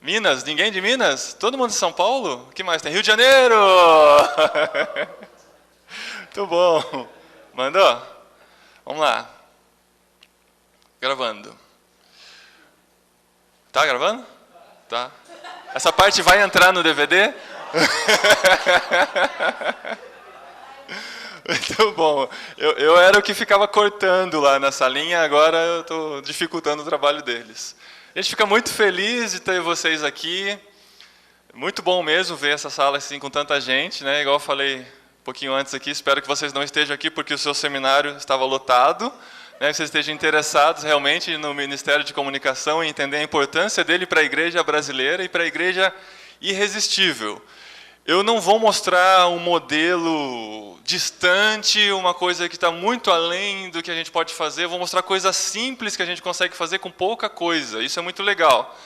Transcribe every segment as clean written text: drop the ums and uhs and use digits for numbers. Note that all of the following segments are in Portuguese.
Minas? Ninguém de Minas? Todo mundo de São Paulo? O que mais tem? Rio de Janeiro! Muito bom. Mandou? Vamos lá. Gravando. Tá gravando? Tá. Essa parte vai entrar no DVD? Muito bom. Eu era o que ficava cortando lá na salinha, agora eu estou dificultando o trabalho deles. A gente fica muito feliz de ter vocês aqui. Muito bom mesmo ver essa sala assim com tanta gente, né? Igual eu falei um pouquinho antes aqui, espero que vocês não estejam aqui porque o seu seminário estava lotado, né? Vocês estejam interessados realmente no Ministério de Comunicação e entender a importância dele para a igreja brasileira e para a igreja irresistível. Eu não vou mostrar um modelo distante, uma coisa que está muito além do que a gente pode fazer. Eu vou mostrar coisas simples que a gente consegue fazer com pouca coisa. Isso é muito legal.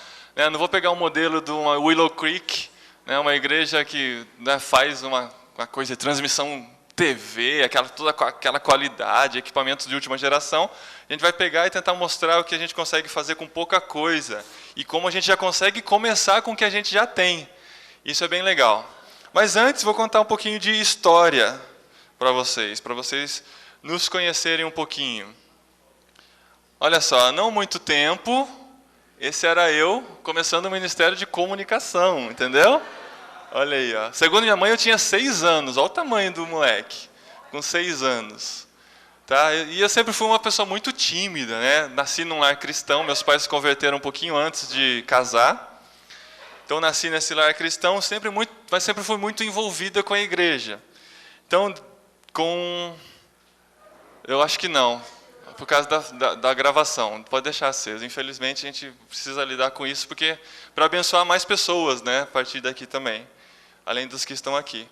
Não vou pegar um modelo de uma Willow Creek, uma igreja que faz uma coisa de transmissão TV, toda aquela qualidade, equipamentos de última geração. A gente vai pegar e tentar mostrar o que a gente consegue fazer com pouca coisa. E como a gente já consegue começar com o que a gente já tem. Isso é bem legal. Mas antes, vou contar um pouquinho de história para vocês nos conhecerem um pouquinho. Olha só, não muito tempo, esse era eu começando o Ministério de Comunicação, entendeu? Olha aí, ó. Segundo minha mãe, eu tinha 6 anos, olha o tamanho do moleque, com 6 anos. Tá? E eu sempre fui uma pessoa muito tímida, né? Nasci num lar cristão, meus pais se converteram um pouquinho antes de casar. Então, nasci nesse lar cristão, mas sempre fui muito envolvida com a igreja. Então, eu acho que não, por causa da gravação. Pode deixar aceso. Infelizmente, a gente precisa lidar com isso, porque para abençoar mais pessoas, né, a partir daqui também, além dos que estão aqui.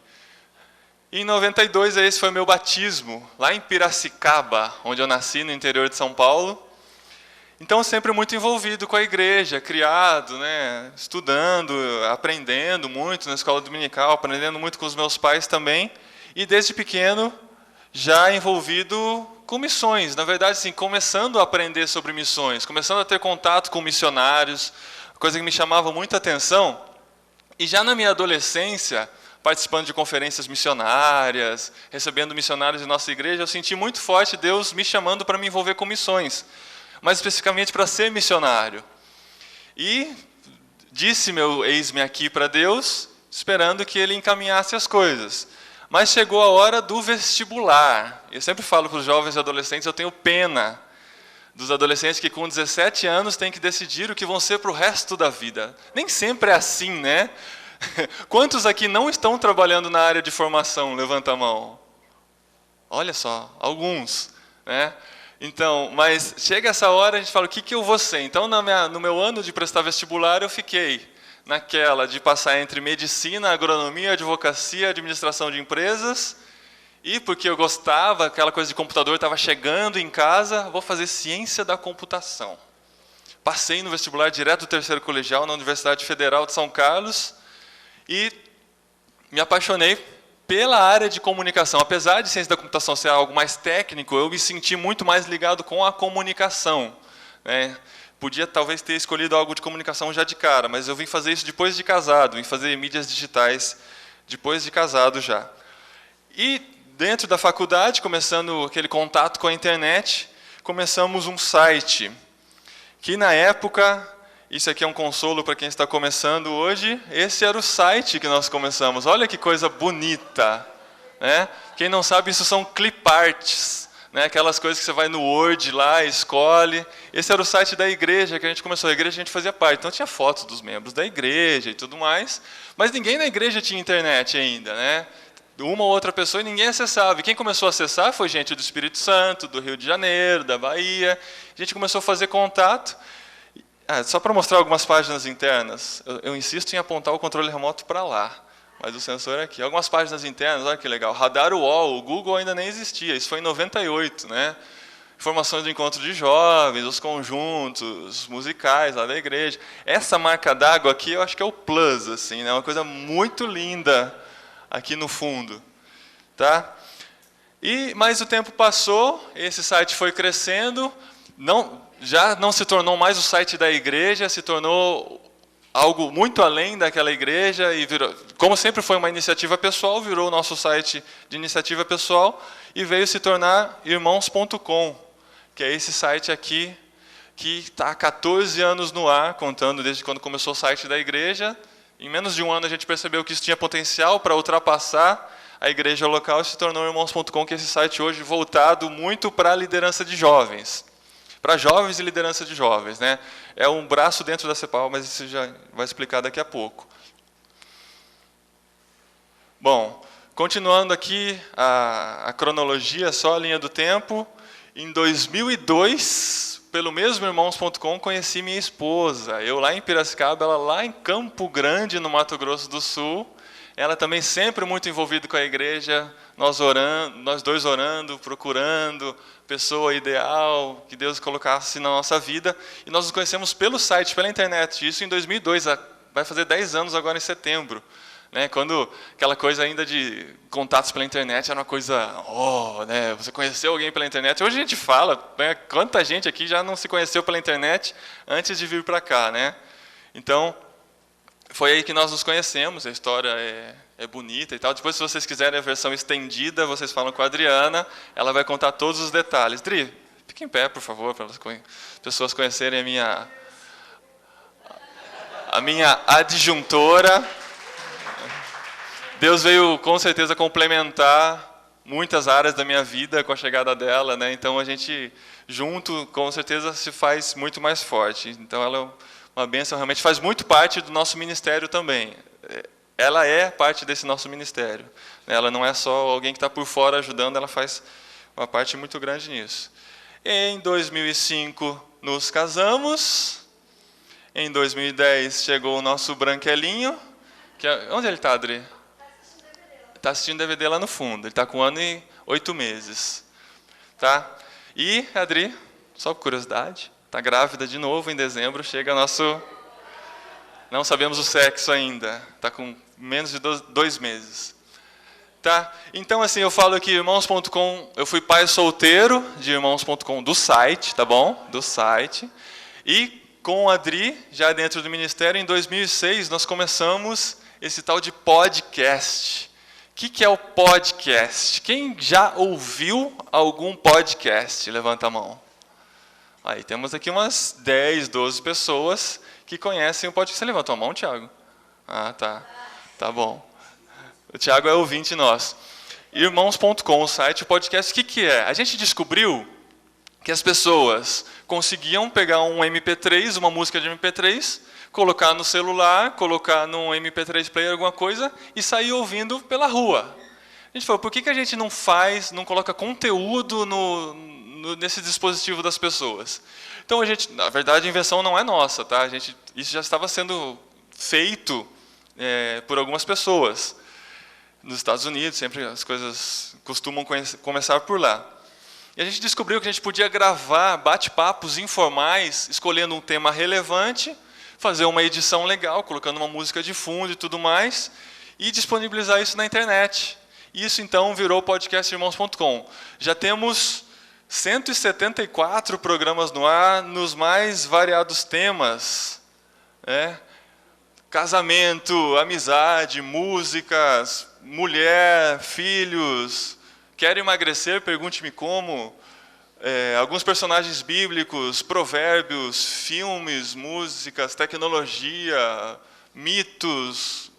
E em 92, esse foi meu batismo, lá em Piracicaba, onde eu nasci, no interior de São Paulo. Então, sempre muito envolvido com a igreja, criado, né, estudando, aprendendo muito na escola dominical, aprendendo muito com os meus pais também. E desde pequeno, já envolvido com missões. Na verdade, assim, começando a aprender sobre missões, começando a ter contato com missionários, coisa que me chamava muita atenção. E já na minha adolescência, participando de conferências missionárias, recebendo missionários de nossa igreja, eu senti muito forte Deus me chamando para me envolver com missões. Mais especificamente para ser missionário. E disse meu eis-me aqui para Deus, esperando que Ele encaminhasse as coisas. Mas chegou a hora do vestibular. Eu sempre falo para os jovens e adolescentes, eu tenho pena dos adolescentes que com 17 anos têm que decidir o que vão ser para o resto da vida. Nem sempre é assim, né? Quantos aqui não estão trabalhando na área de formação? Levanta a mão. Olha só, alguns, né? Então, mas chega essa hora, a gente fala, o que eu vou ser? Então, no meu ano de prestar vestibular, eu fiquei naquela de passar entre medicina, agronomia, advocacia, administração de empresas, e porque eu gostava, aquela coisa de computador estava chegando em casa, vou fazer ciência da computação. Passei no vestibular direto do terceiro colegial, na Universidade Federal de São Carlos, e me apaixonei pela área de comunicação. Apesar de ciência da computação ser algo mais técnico, eu me senti muito mais ligado com a comunicação, né? Podia talvez ter escolhido algo de comunicação já de cara, mas eu vim fazer isso depois de casado, vim fazer mídias digitais depois de casado já. E dentro da faculdade, começando aquele contato com a internet, começamos um site, que na época, isso aqui é um consolo para quem está começando hoje, esse era o site que nós começamos. Olha que coisa bonita, né? Quem não sabe, isso são cliparts, né? Aquelas coisas que você vai no Word lá, escolhe. Esse era o site da igreja que a gente começou. A igreja a gente fazia parte, então tinha fotos dos membros da igreja e tudo mais, mas ninguém na igreja tinha internet ainda, né? Uma ou outra pessoa e ninguém acessava. E quem começou a acessar foi gente do Espírito Santo, do Rio de Janeiro, da Bahia. A gente começou a fazer contato. Só para mostrar algumas páginas internas, eu insisto em apontar o controle remoto para lá, mas o sensor é aqui. Algumas páginas internas, olha que legal. Radar UOL, o Google ainda nem existia, isso foi em 98, né? Informações do encontro de jovens, os conjuntos musicais lá da igreja. Essa marca d'água aqui, eu acho que é o Plus, assim, né? Uma coisa muito linda aqui no fundo, tá? Mas o tempo passou, esse site foi crescendo, já não se tornou mais o site da igreja, se tornou algo muito além daquela igreja e virou, como sempre foi uma iniciativa pessoal, virou o nosso site de iniciativa pessoal e veio se tornar irmãos.com, que é esse site aqui que está há 14 anos no ar, contando desde quando começou o site da igreja. Em menos de um ano a gente percebeu que isso tinha potencial para ultrapassar a igreja local e se tornou irmãos.com, que é esse site hoje voltado muito para a liderança de jovens. Para jovens e liderança de jovens, né? É um braço dentro da CEPAL, mas isso já vai explicar daqui a pouco. Bom, continuando aqui a cronologia, só a linha do tempo. Em 2002, pelo mesmo irmãos.com, conheci minha esposa. Eu lá em Piracicaba, ela lá em Campo Grande, no Mato Grosso do Sul. Ela também sempre muito envolvida com a igreja, nós dois orando, procurando pessoa ideal, que Deus colocasse na nossa vida. E nós nos conhecemos pelo site, pela internet. Isso em 2002, vai fazer 10 anos agora em setembro. Né? Quando aquela coisa ainda de contatos pela internet era uma coisa, né? Você conheceu alguém pela internet. Hoje a gente fala, né? Quanta gente aqui já não se conheceu pela internet antes de vir para cá, né? Então, foi aí que nós nos conhecemos, a história é bonita e tal. Depois, se vocês quiserem a versão estendida, vocês falam com a Adriana, ela vai contar todos os detalhes. Dri, fique em pé, por favor, para as pessoas conhecerem a minha adjuntora. Deus veio, com certeza, complementar muitas áreas da minha vida com a chegada dela, né? Então, a gente, junto, com certeza, se faz muito mais forte. Então, ela é uma bênção, realmente faz muito parte do nosso ministério também. Ela é parte desse nosso ministério. Ela não é só alguém que está por fora ajudando, ela faz uma parte muito grande nisso. Em 2005, nos casamos. Em 2010, chegou o nosso Branquelinho. Onde ele está, Adri? Está assistindo DVD lá no fundo. Ele está com 1 ano e 8 meses. Tá? E, Adri, só por curiosidade, está grávida de novo em dezembro, chega nosso... Não sabemos o sexo ainda, está com menos de 2 meses. Tá? Então, assim, eu falo que irmãos.com, eu fui pai solteiro de irmãos.com do site, tá bom? Do site. E com a Adri, já dentro do ministério, em 2006, nós começamos esse tal de podcast. O que é o podcast? Quem já ouviu algum podcast? Levanta a mão. Aí temos aqui umas 10, 12 pessoas que conhecem o podcast. Você levantou a mão, Tiago? Ah, tá. Tá bom. O Tiago é ouvinte nosso. Irmãos.com, o site, o podcast, o que é? A gente descobriu que as pessoas conseguiam pegar um MP3, uma música de MP3, colocar no celular, colocar num MP3 player, alguma coisa, e sair ouvindo pela rua. A gente falou, por que a gente não coloca conteúdo nesse dispositivo das pessoas? Então, na verdade, a invenção não é nossa, tá? Isso já estava sendo feito por algumas pessoas. Nos Estados Unidos, sempre as coisas costumam começar por lá. E a gente descobriu que a gente podia gravar bate-papos informais, escolhendo um tema relevante, fazer uma edição legal, colocando uma música de fundo e tudo mais, e disponibilizar isso na internet. Isso, então, virou o podcast irmãos.com. Já temos 174 programas no ar, nos mais variados temas. Casamento, amizade, músicas, mulher, filhos. Quer emagrecer? Pergunte-me como. Alguns personagens bíblicos, provérbios, filmes, músicas, tecnologia, mitos,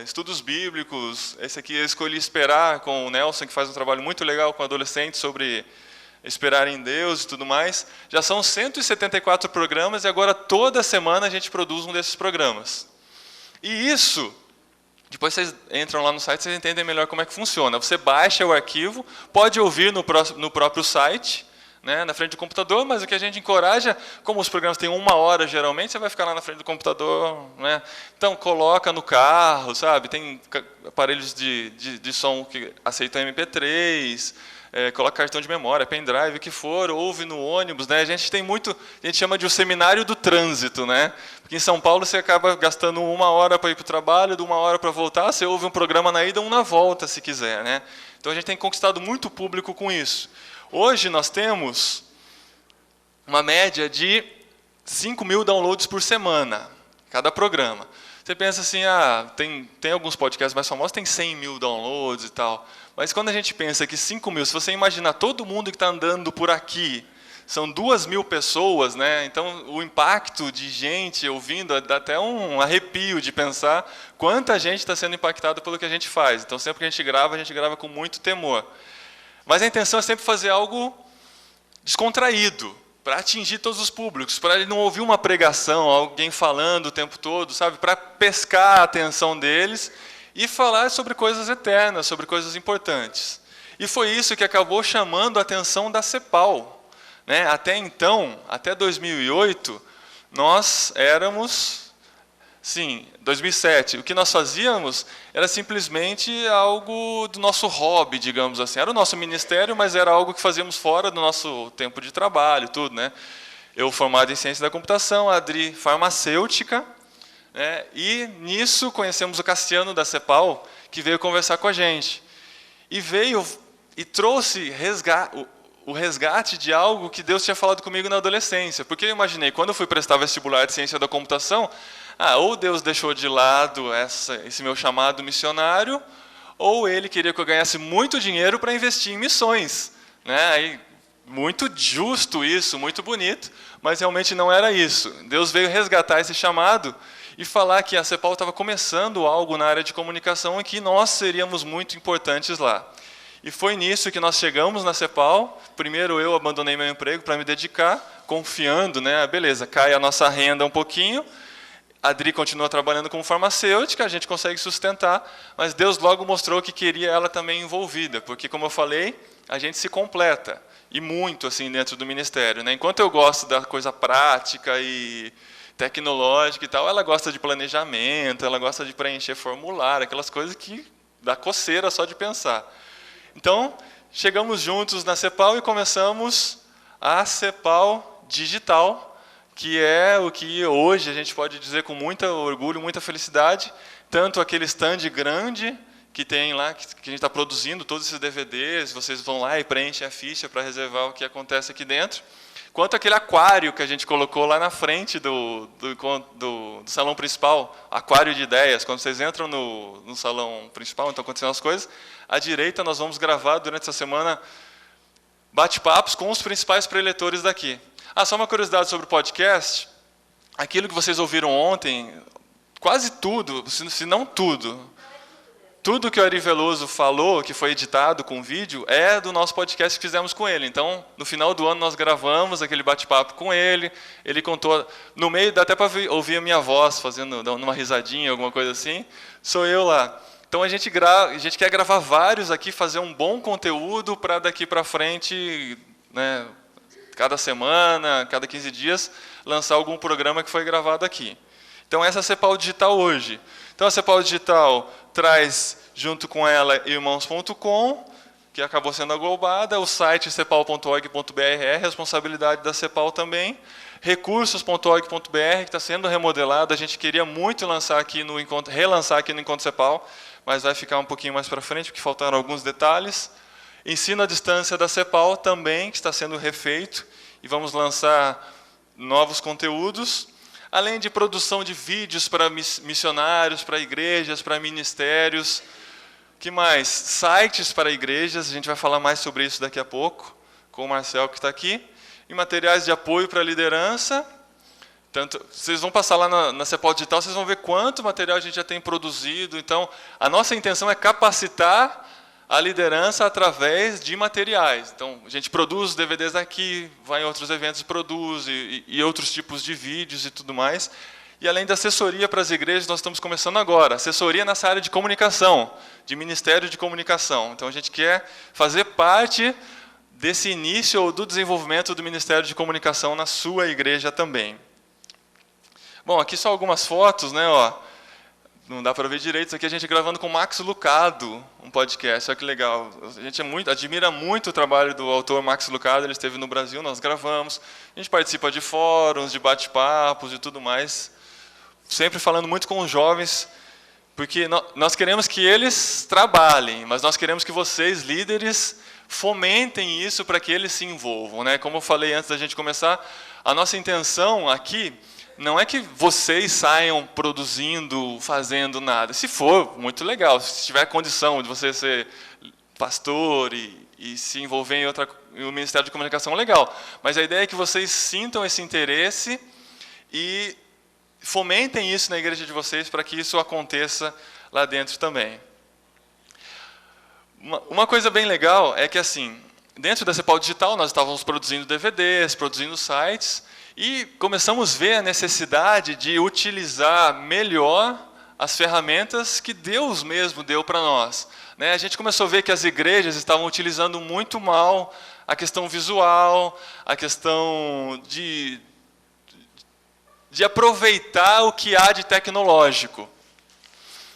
estudos bíblicos. Esse aqui eu escolhi Esperar, com o Nelson, que faz um trabalho muito legal com adolescentes sobre esperar em Deus e tudo mais. Já são 174 programas e agora toda semana a gente produz um desses programas. E isso, depois vocês entram lá no site, vocês entendem melhor como é que funciona. Você baixa o arquivo, pode ouvir no próprio site, né, na frente do computador, mas o que a gente encoraja, como os programas têm 1 hora geralmente, você vai ficar lá na frente do computador, né? Então coloca no carro, sabe? Tem aparelhos de som que aceitam MP3, coloca cartão de memória, pendrive, o que for, ouve no ônibus, né? A gente chama de o seminário do trânsito, né? Porque em São Paulo você acaba gastando 1 hora para ir para o trabalho, de 1 hora para voltar, você ouve um programa na ida, um na volta, se quiser, né? Então a gente tem conquistado muito público com isso. Hoje nós temos uma média de 5.000 downloads por semana. cada programa. Você pensa assim, tem alguns podcasts mais famosos, tem 100 mil downloads e tal. Mas quando a gente pensa que 5 mil, se você imaginar todo mundo que está andando por aqui, são 2.000 pessoas, né? Então o impacto de gente ouvindo, dá até um arrepio de pensar quanta gente está sendo impactada pelo que a gente faz. Então sempre que a gente grava com muito temor. Mas a intenção é sempre fazer algo descontraído, para atingir todos os públicos, para ele não ouvir uma pregação, alguém falando o tempo todo, sabe? Para pescar a atenção deles e falar sobre coisas eternas, sobre coisas importantes. E foi isso que acabou chamando a atenção da CEPAL, né? Até então, até 2008, nós éramos... Sim, 2007. O que nós fazíamos era simplesmente algo do nosso hobby, digamos assim. Era o nosso ministério, mas era algo que fazíamos fora do nosso tempo de trabalho, tudo, né? Eu formado em ciência da computação, a Adri farmacêutica, né? E nisso conhecemos o Cassiano da CEPAL, que veio conversar com a gente. E veio e trouxe o resgate de algo que Deus tinha falado comigo na adolescência. Porque eu imaginei, quando eu fui prestar vestibular de ciência da computação, ou Deus deixou de lado esse meu chamado missionário, ou Ele queria que eu ganhasse muito dinheiro para investir em missões, né? Aí, muito justo isso, muito bonito, mas realmente não era isso. Deus veio resgatar esse chamado e falar que a CEPAL estava começando algo na área de comunicação e que nós seríamos muito importantes lá. E foi nisso que nós chegamos na CEPAL. Primeiro eu abandonei meu emprego para me dedicar, confiando, né? Beleza, cai a nossa renda um pouquinho, a Adri continua trabalhando como farmacêutica, a gente consegue sustentar, mas Deus logo mostrou que queria ela também envolvida, porque, como eu falei, a gente se completa, e muito assim dentro do ministério, né? Enquanto eu gosto da coisa prática e tecnológica e tal, ela gosta de planejamento, ela gosta de preencher formulário, aquelas coisas que dá coceira só de pensar. Então, chegamos juntos na CEPAL e começamos a CEPAL Digital, que é o que hoje a gente pode dizer com muito orgulho, muita felicidade, tanto aquele stand grande que tem lá, que a gente está produzindo todos esses DVDs, vocês vão lá e preenchem a ficha para reservar o que acontece aqui dentro, quanto aquele aquário que a gente colocou lá na frente do salão principal, aquário de ideias. Quando vocês entram no salão principal, onde estão acontecendo as coisas, à direita nós vamos gravar durante essa semana bate-papos com os principais preletores daqui. Só uma curiosidade sobre o podcast. Aquilo que vocês ouviram ontem, quase tudo, se não tudo, tudo que o Ari Veloso falou, que foi editado com vídeo, é do nosso podcast que fizemos com ele. Então, no final do ano, nós gravamos aquele bate-papo com ele. Ele contou, no meio, dá até para ouvir a minha voz, fazendo uma risadinha, alguma coisa assim. Sou eu lá. Então, a gente quer gravar vários aqui, fazer um bom conteúdo para daqui para frente, né, cada semana, cada 15 dias, lançar algum programa que foi gravado aqui. Então, essa é a CEPAL Digital hoje. Então, a CEPAL Digital traz, junto com ela, irmãos.com, que acabou sendo aglobada, o site cepal.org.br é responsabilidade da CEPAL também, recursos.org.br, que está sendo remodelado. A gente queria muito relançar aqui no Encontro CEPAL, mas vai ficar um pouquinho mais para frente, porque faltaram alguns detalhes. Ensino à distância da CEPAL também, que está sendo refeito, e vamos lançar novos conteúdos, além de produção de vídeos para missionários, para igrejas, para ministérios. Que mais? Sites para igrejas, a gente vai falar mais sobre isso daqui a pouco, com o Marcel, que está aqui. E materiais de apoio para a liderança. Tanto, vocês vão passar lá na CEPAL Digital, vocês vão ver quanto material a gente já tem produzido. Então, a nossa intenção é capacitar a liderança através de materiais. Então, a gente produz DVDs aqui, vai em outros eventos, produz, e outros tipos de vídeos e tudo mais. E além da assessoria para as igrejas, nós estamos começando agora. Assessoria nessa área de comunicação, de Ministério de Comunicação. Então, a gente quer fazer parte desse início ou do desenvolvimento do Ministério de Comunicação na sua igreja também. Bom, aqui só algumas fotos, né? Não dá para ver direito, isso aqui a gente gravando com o Max Lucado, um podcast, olha que legal. A gente admira muito o trabalho do autor Max Lucado, ele esteve no Brasil, nós gravamos. A gente participa de fóruns, de bate-papos e tudo mais, sempre falando muito com os jovens, porque nós queremos que eles trabalhem, mas nós queremos que vocês, líderes, fomentem isso para que eles se envolvam, né? Como eu falei antes da gente começar, a nossa intenção aqui não é que vocês saiam produzindo, fazendo nada. Se for, muito legal. Se tiver condição de você ser pastor e se envolver em um ministério de comunicação, legal. Mas a ideia é que vocês sintam esse interesse e fomentem isso na igreja de vocês para que isso aconteça lá dentro também. Uma coisa bem legal é que, assim, dentro da Cepal Digital, nós estávamos produzindo DVDs, produzindo sites, e começamos a ver a necessidade de utilizar melhor as ferramentas que Deus mesmo deu para nós. A gente começou a ver que as igrejas estavam utilizando muito mal a questão visual, a questão de aproveitar o que há de tecnológico.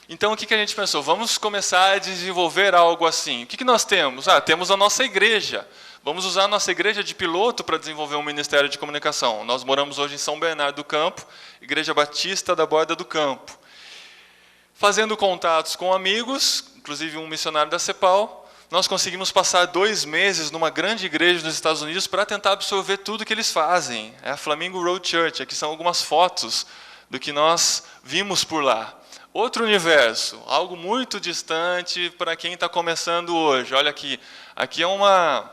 Então, o que a gente pensou? Vamos começar a desenvolver algo assim. O que nós temos? Temos a nossa igreja. Vamos usar a nossa igreja de piloto para desenvolver um ministério de comunicação. Nós moramos hoje em São Bernardo do Campo, Igreja Batista da Borda do Campo. Fazendo contatos com amigos, inclusive um missionário da Cepal, nós conseguimos passar 2 meses numa grande igreja nos Estados Unidos para tentar absorver tudo que eles fazem. É a Flamingo Road Church. Aqui são algumas fotos do que nós vimos por lá. Outro universo, algo muito distante para quem está começando hoje. Olha aqui, aqui é uma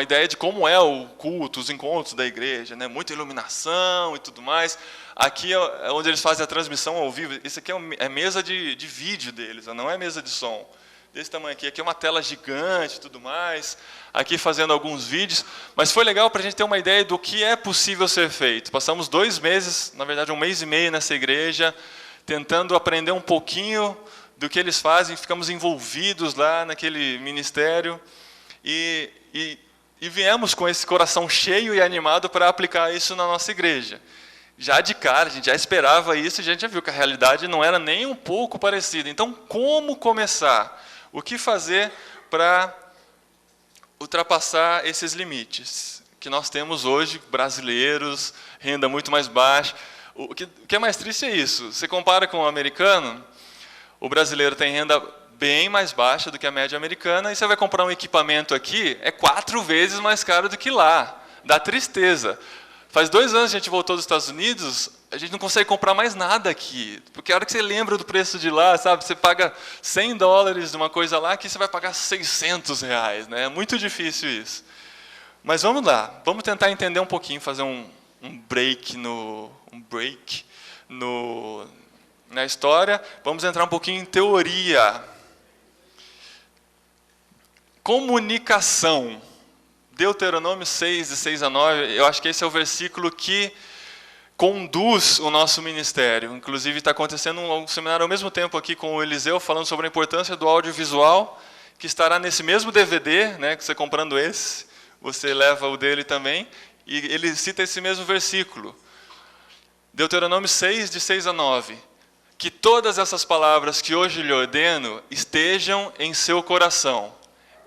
ideia de como é o culto, os encontros da igreja, né? Muita iluminação e tudo mais. Aqui é onde eles fazem a transmissão ao vivo. Isso aqui é mesa de vídeo deles, não é mesa de som. Desse tamanho aqui. Aqui é uma tela gigante e tudo mais. Aqui fazendo alguns vídeos. Mas foi legal para a gente ter uma ideia do que é possível ser feito. Passamos 2 meses, na verdade 1 mês e meio nessa igreja, tentando aprender um pouquinho do que eles fazem. Ficamos envolvidos lá naquele ministério. E viemos com esse coração cheio e animado para aplicar isso na nossa igreja. Já de cara, a gente já esperava isso, e a gente já viu que a realidade não era nem um pouco parecida. Então, como começar? O que fazer para ultrapassar esses limites que nós temos hoje, brasileiros, renda muito mais baixa? O que é mais triste é isso. Você compara com o americano, o brasileiro tem renda bem mais baixa do que a média americana, e você vai comprar um equipamento aqui, é 4 vezes mais caro do que lá. Dá tristeza. Faz 2 anos que a gente voltou dos Estados Unidos, a gente não consegue comprar mais nada aqui. Porque a hora que você lembra do preço de lá, sabe, você paga $100 de uma coisa lá, aqui você vai pagar R$600. Né? É muito difícil isso. Mas vamos lá, vamos tentar entender um pouquinho, fazer um break na história. Vamos entrar um pouquinho em teoria. Comunicação. Deuteronômio 6, de 6 a 9, eu acho que esse é o versículo que conduz o nosso ministério. Inclusive, está acontecendo um seminário ao mesmo tempo aqui com o Eliseu, falando sobre a importância do audiovisual, que estará nesse mesmo DVD, né, que você comprando esse, você leva o dele também, e ele cita esse mesmo versículo. Deuteronômio 6, de 6 a 9. Que todas essas palavras que hoje lhe ordeno estejam em seu coração.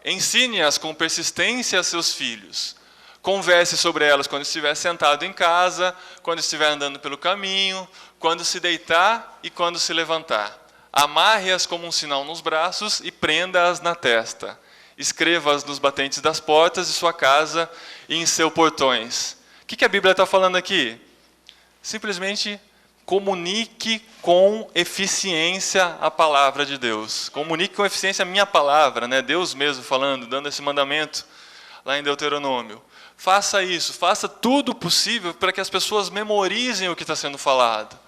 Ensine-as com persistência a seus filhos. Converse sobre elas quando estiver sentado em casa, quando estiver andando pelo caminho, quando se deitar e quando se levantar. Amarre-as como um sinal nos braços e prenda-as na testa. Escreva-as nos batentes das portas de sua casa e em seus portões. O que a Bíblia está falando aqui? Simplesmente comunique com eficiência a palavra de Deus. Comunique com eficiência a minha palavra, né? Deus mesmo falando, dando esse mandamento lá em Deuteronômio. Faça isso, faça tudo possível para que as pessoas memorizem o que está sendo falado.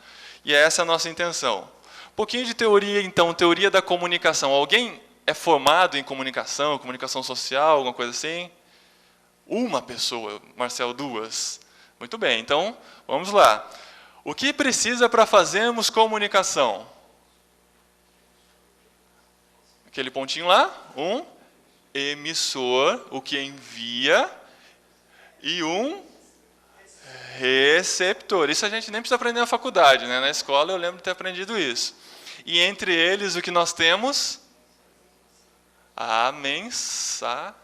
E essa é a nossa intenção. Um pouquinho de teoria, então, teoria da comunicação. Alguém é formado em comunicação, comunicação social, alguma coisa assim? Uma pessoa, Marcel, 2. Muito bem, então, vamos lá. O que precisa para fazermos comunicação? Aquele pontinho lá, um emissor, o que envia, e um receptor. Isso a gente nem precisa aprender na faculdade, né? Na escola eu lembro de ter aprendido isso. E entre eles o que nós temos? A mensagem.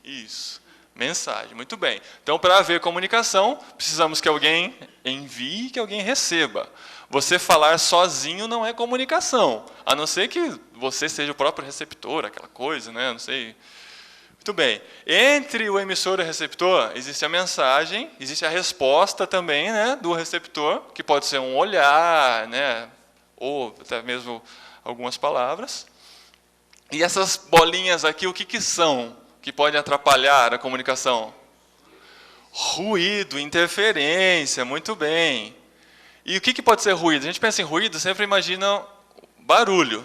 Isso. Mensagem, muito bem. Então, para haver comunicação, precisamos que alguém envie e que alguém receba. Você falar sozinho não é comunicação, a não ser que você seja o próprio receptor, aquela coisa, né? Não sei Muito bem. Entre o emissor e o receptor, existe a mensagem, existe a resposta também, né, do receptor, que pode ser um olhar, né, ou até mesmo algumas palavras. E essas bolinhas aqui, o que, que são que podem atrapalhar a comunicação? Ruído, interferência, muito bem. E o que, que pode ser ruído? A gente pensa em ruído, sempre imagina barulho,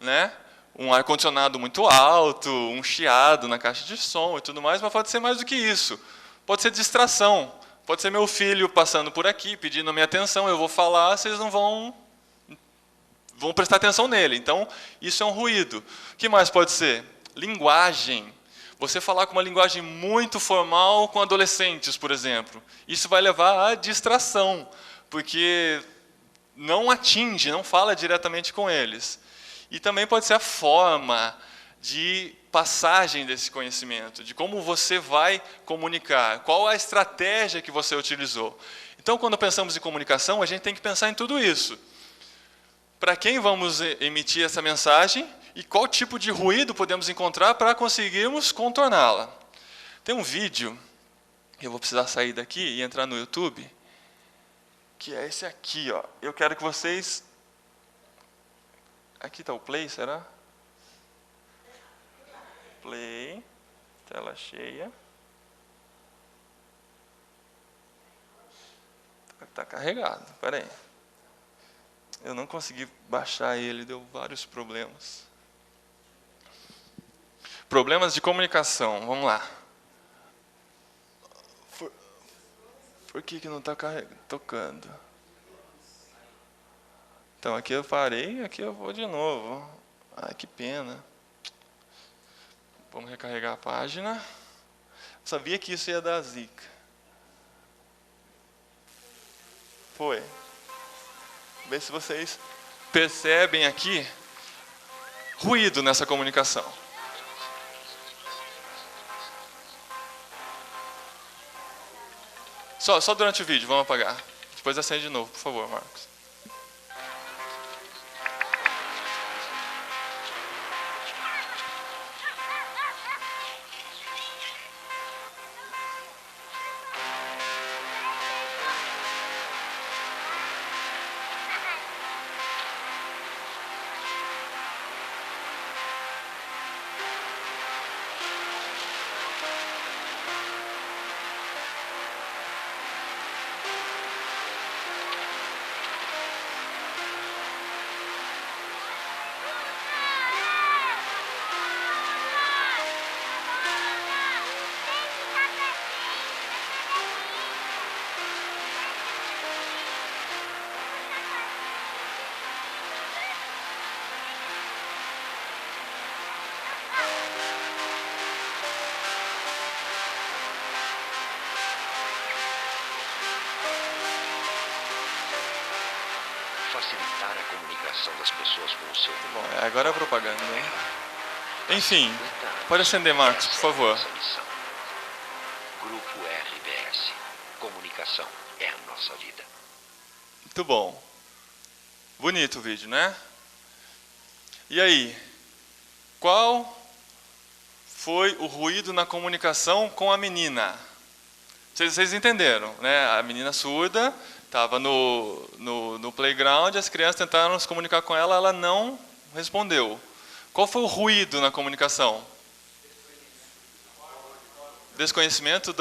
né? Um ar-condicionado muito alto, um chiado na caixa de som e tudo mais, mas pode ser mais do que isso. Pode ser distração. Pode ser meu filho passando por aqui, pedindo a minha atenção, eu vou falar, vocês não vão prestar atenção nele. Então, isso é um ruído. O que mais pode ser? Linguagem. Você falar com uma linguagem muito formal com adolescentes, por exemplo. Isso vai levar à distração, porque não atinge, não fala diretamente com eles. E também pode ser a forma de passagem desse conhecimento, de como você vai comunicar, qual a estratégia que você utilizou. Então, quando pensamos em comunicação, a gente tem que pensar em tudo isso. Para quem vamos emitir essa mensagem e qual tipo de ruído podemos encontrar para conseguirmos contorná-la. Tem um vídeo, eu vou precisar sair daqui e entrar no YouTube, que é esse aqui, ó. Eu quero que vocês... Aqui está o play, será? Play, tela cheia. Está carregado, espera aí. Eu não consegui baixar ele, deu vários problemas. Problemas de comunicação, vamos lá. Por que não está tocando? Então, aqui eu parei, aqui eu vou de novo. Ai, que pena. Vamos recarregar a página. Sabia que isso ia dar zica. Foi. Vê se vocês percebem aqui ruído nessa comunicação. Só durante o vídeo, vamos apagar. Depois acende de novo, por favor, Marcos. Facilitar a comunicação das pessoas com o ser humano. Bom, agora é a propaganda, né? Enfim, pode acender, Marcos, por favor. Grupo RBS. Comunicação é a nossa vida. Muito bom. Bonito o vídeo, né? E aí? Qual foi o ruído na comunicação com a menina? Vocês entenderam, né? A menina surda estava no playground, as crianças tentaram se comunicar com ela, ela não respondeu. Qual foi o ruído na comunicação? Desconhecimento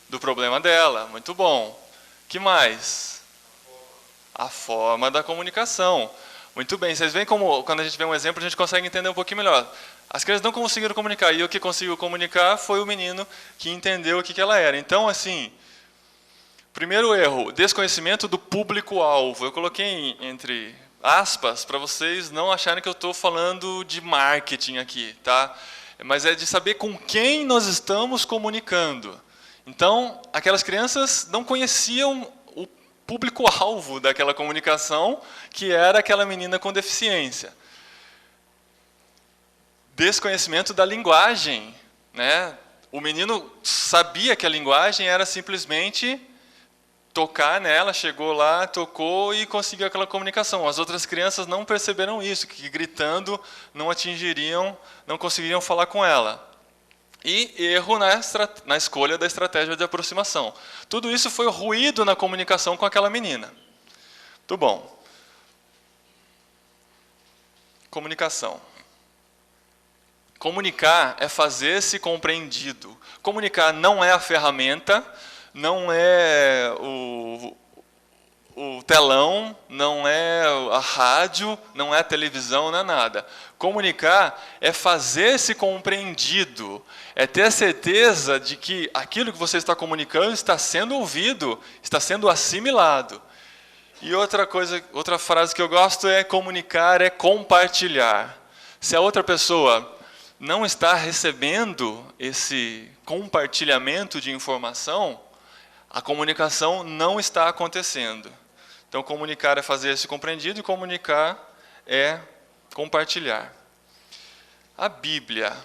do problema dela. Muito bom. Que mais? A forma da comunicação. Muito bem. Vocês veem como, quando a gente vê um exemplo, a gente consegue entender um pouquinho melhor. As crianças não conseguiram comunicar, e o que conseguiu comunicar foi o menino que entendeu o que ela era. Então, assim... Primeiro erro, desconhecimento do público-alvo. Eu coloquei entre aspas para vocês não acharem que eu estou falando de marketing aqui, tá? Mas é de saber com quem nós estamos comunicando. Então, aquelas crianças não conheciam o público-alvo daquela comunicação, que era aquela menina com deficiência. Desconhecimento da linguagem, né? O menino sabia que a linguagem era simplesmente tocar nela, chegou lá, tocou e conseguiu aquela comunicação. As outras crianças não perceberam isso, que gritando não atingiriam, não conseguiriam falar com ela. E erro na escolha da estratégia de aproximação. Tudo isso foi ruído na comunicação com aquela menina. Muito bom. Comunicação. Comunicar é fazer-se compreendido. Comunicar não é a ferramenta, não é o telão, não é a rádio, não é a televisão, não é nada. Comunicar é fazer-se compreendido, é ter a certeza de que aquilo que você está comunicando está sendo ouvido, está sendo assimilado. E outra frase que eu gosto é: comunicar é compartilhar. Se a outra pessoa não está recebendo esse compartilhamento de informação, a comunicação não está acontecendo. Então, comunicar é fazer-se compreendido e comunicar é compartilhar. A Bíblia,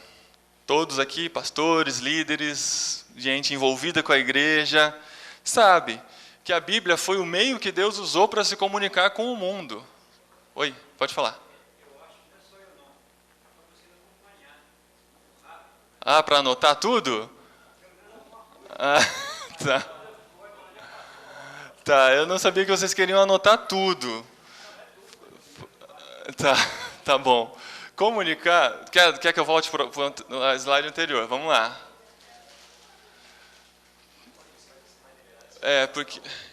todos aqui, pastores, líderes, gente envolvida com a igreja, sabe que a Bíblia foi o meio que Deus usou para se comunicar com o mundo. Oi, pode falar. Ah, para anotar tudo? Ah, tá. Tá, eu não sabia que vocês queriam anotar tudo. Tá bom. Comunicar... Quer que eu volte para o slide anterior? Vamos lá.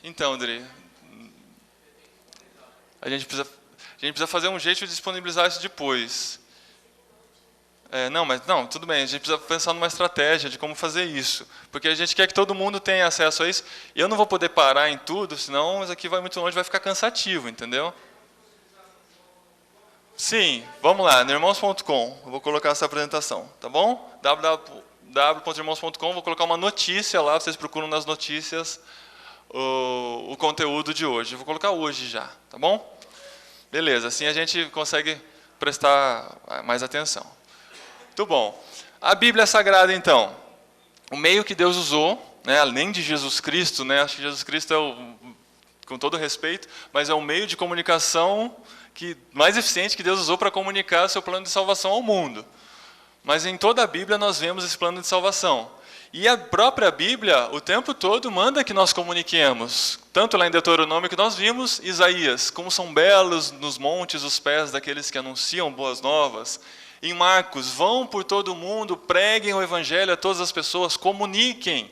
Então, André, a gente precisa fazer um jeito de disponibilizar isso depois. Não, tudo bem, a gente precisa pensar numa estratégia de como fazer isso, porque a gente quer que todo mundo tenha acesso a isso. Eu não vou poder parar em tudo, senão isso aqui vai muito longe, vai ficar cansativo, entendeu? Sim, vamos lá, no irmãos.com, eu vou colocar essa apresentação, tá bom? www.irmãos.com, vou colocar uma notícia lá, vocês procuram nas notícias o conteúdo de hoje. Eu vou colocar hoje já, tá bom? Beleza, assim a gente consegue prestar mais atenção. Muito bom. A Bíblia Sagrada, então, o meio que Deus usou, né, além de Jesus Cristo, né, acho que Jesus Cristo com todo respeito, mas é o meio de comunicação mais eficiente que Deus usou para comunicar o seu plano de salvação ao mundo. Mas em toda a Bíblia nós vemos esse plano de salvação. E a própria Bíblia, o tempo todo, manda que nós comuniquemos. Tanto lá em Deuteronômio que nós vimos, Isaías, como são belos nos montes os pés daqueles que anunciam boas novas. Em Marcos, vão por todo o mundo, preguem o evangelho a todas as pessoas, comuniquem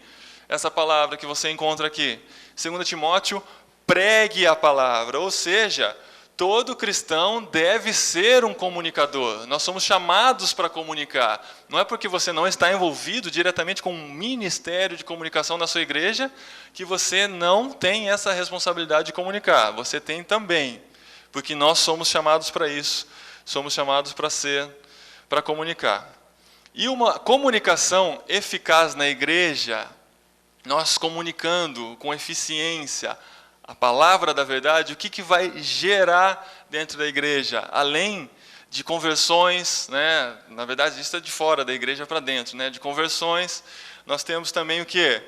essa palavra que você encontra aqui. 2 Timóteo, pregue a palavra, ou seja, todo cristão deve ser um comunicador. Nós somos chamados para comunicar. Não é porque você não está envolvido diretamente com um ministério de comunicação na sua igreja que você não tem essa responsabilidade de comunicar. Você tem também, porque nós somos chamados para isso. Somos chamados para comunicar. E uma comunicação eficaz na igreja, nós comunicando com eficiência a palavra da verdade, o que vai gerar dentro da igreja? Além de conversões, né? Na verdade, isso é de fora da igreja para dentro, né? De conversões, nós temos também o quê?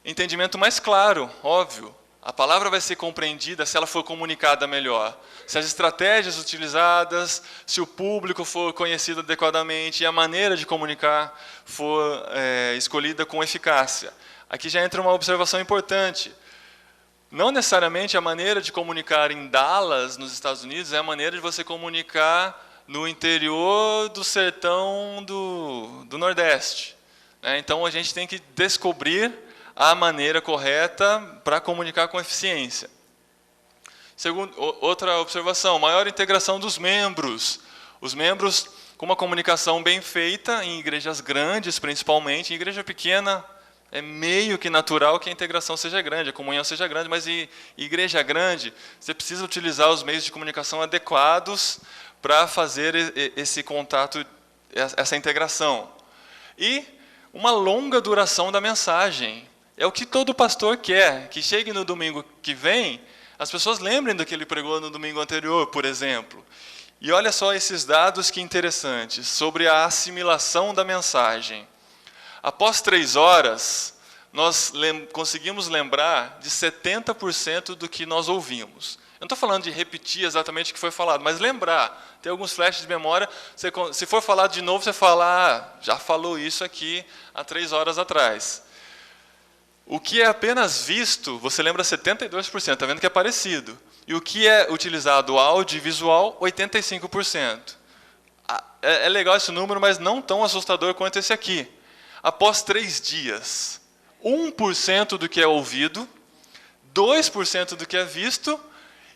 Entendimento mais claro, óbvio. A palavra vai ser compreendida se ela for comunicada melhor. Se as estratégias utilizadas, se o público for conhecido adequadamente e a maneira de comunicar for escolhida com eficácia. Aqui já entra uma observação importante. Não necessariamente a maneira de comunicar em Dallas, nos Estados Unidos, é a maneira de você comunicar no interior do sertão do Nordeste. Então, a gente tem que descobrir a maneira correta para comunicar com eficiência. Outra observação, maior integração dos membros. Os membros com uma comunicação bem feita, em igrejas grandes principalmente, em igreja pequena, é meio que natural que a integração seja grande, a comunhão seja grande, mas em igreja grande, você precisa utilizar os meios de comunicação adequados para fazer esse contato, essa integração. E uma longa duração da mensagem. É o que todo pastor quer, que chegue no domingo que vem, as pessoas lembrem do que ele pregou no domingo anterior, por exemplo. E olha só esses dados que interessantes, sobre a assimilação da mensagem. Após 3 horas, nós conseguimos lembrar de 70% do que nós ouvimos. Eu não estou falando de repetir exatamente o que foi falado, mas lembrar, ter alguns flashes de memória. Se for falar de novo, você fala, já falou isso aqui há 3 horas atrás. O que é apenas visto, você lembra 72%, está vendo que é parecido. E o que é utilizado áudio e visual, 85%. É legal esse número, mas não tão assustador quanto esse aqui. Após 3 dias, 1% do que é ouvido, 2% do que é visto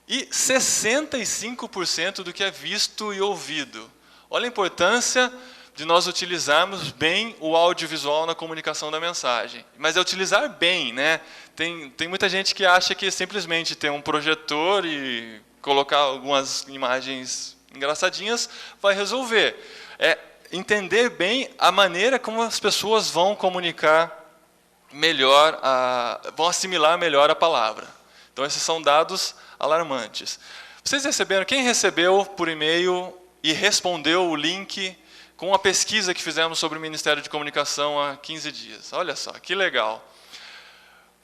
e 65% do que é visto e ouvido. Olha a importância de nós utilizarmos bem o audiovisual na comunicação da mensagem. Mas é utilizar bem, né? Tem muita gente que acha que simplesmente ter um projetor e colocar algumas imagens engraçadinhas vai resolver. É entender bem a maneira como as pessoas vão comunicar melhor, vão assimilar melhor a palavra. Então, esses são dados alarmantes. Vocês receberam, quem recebeu por e-mail e respondeu o link com a pesquisa que fizemos sobre o Ministério de Comunicação há 15 dias? Olha só, que legal.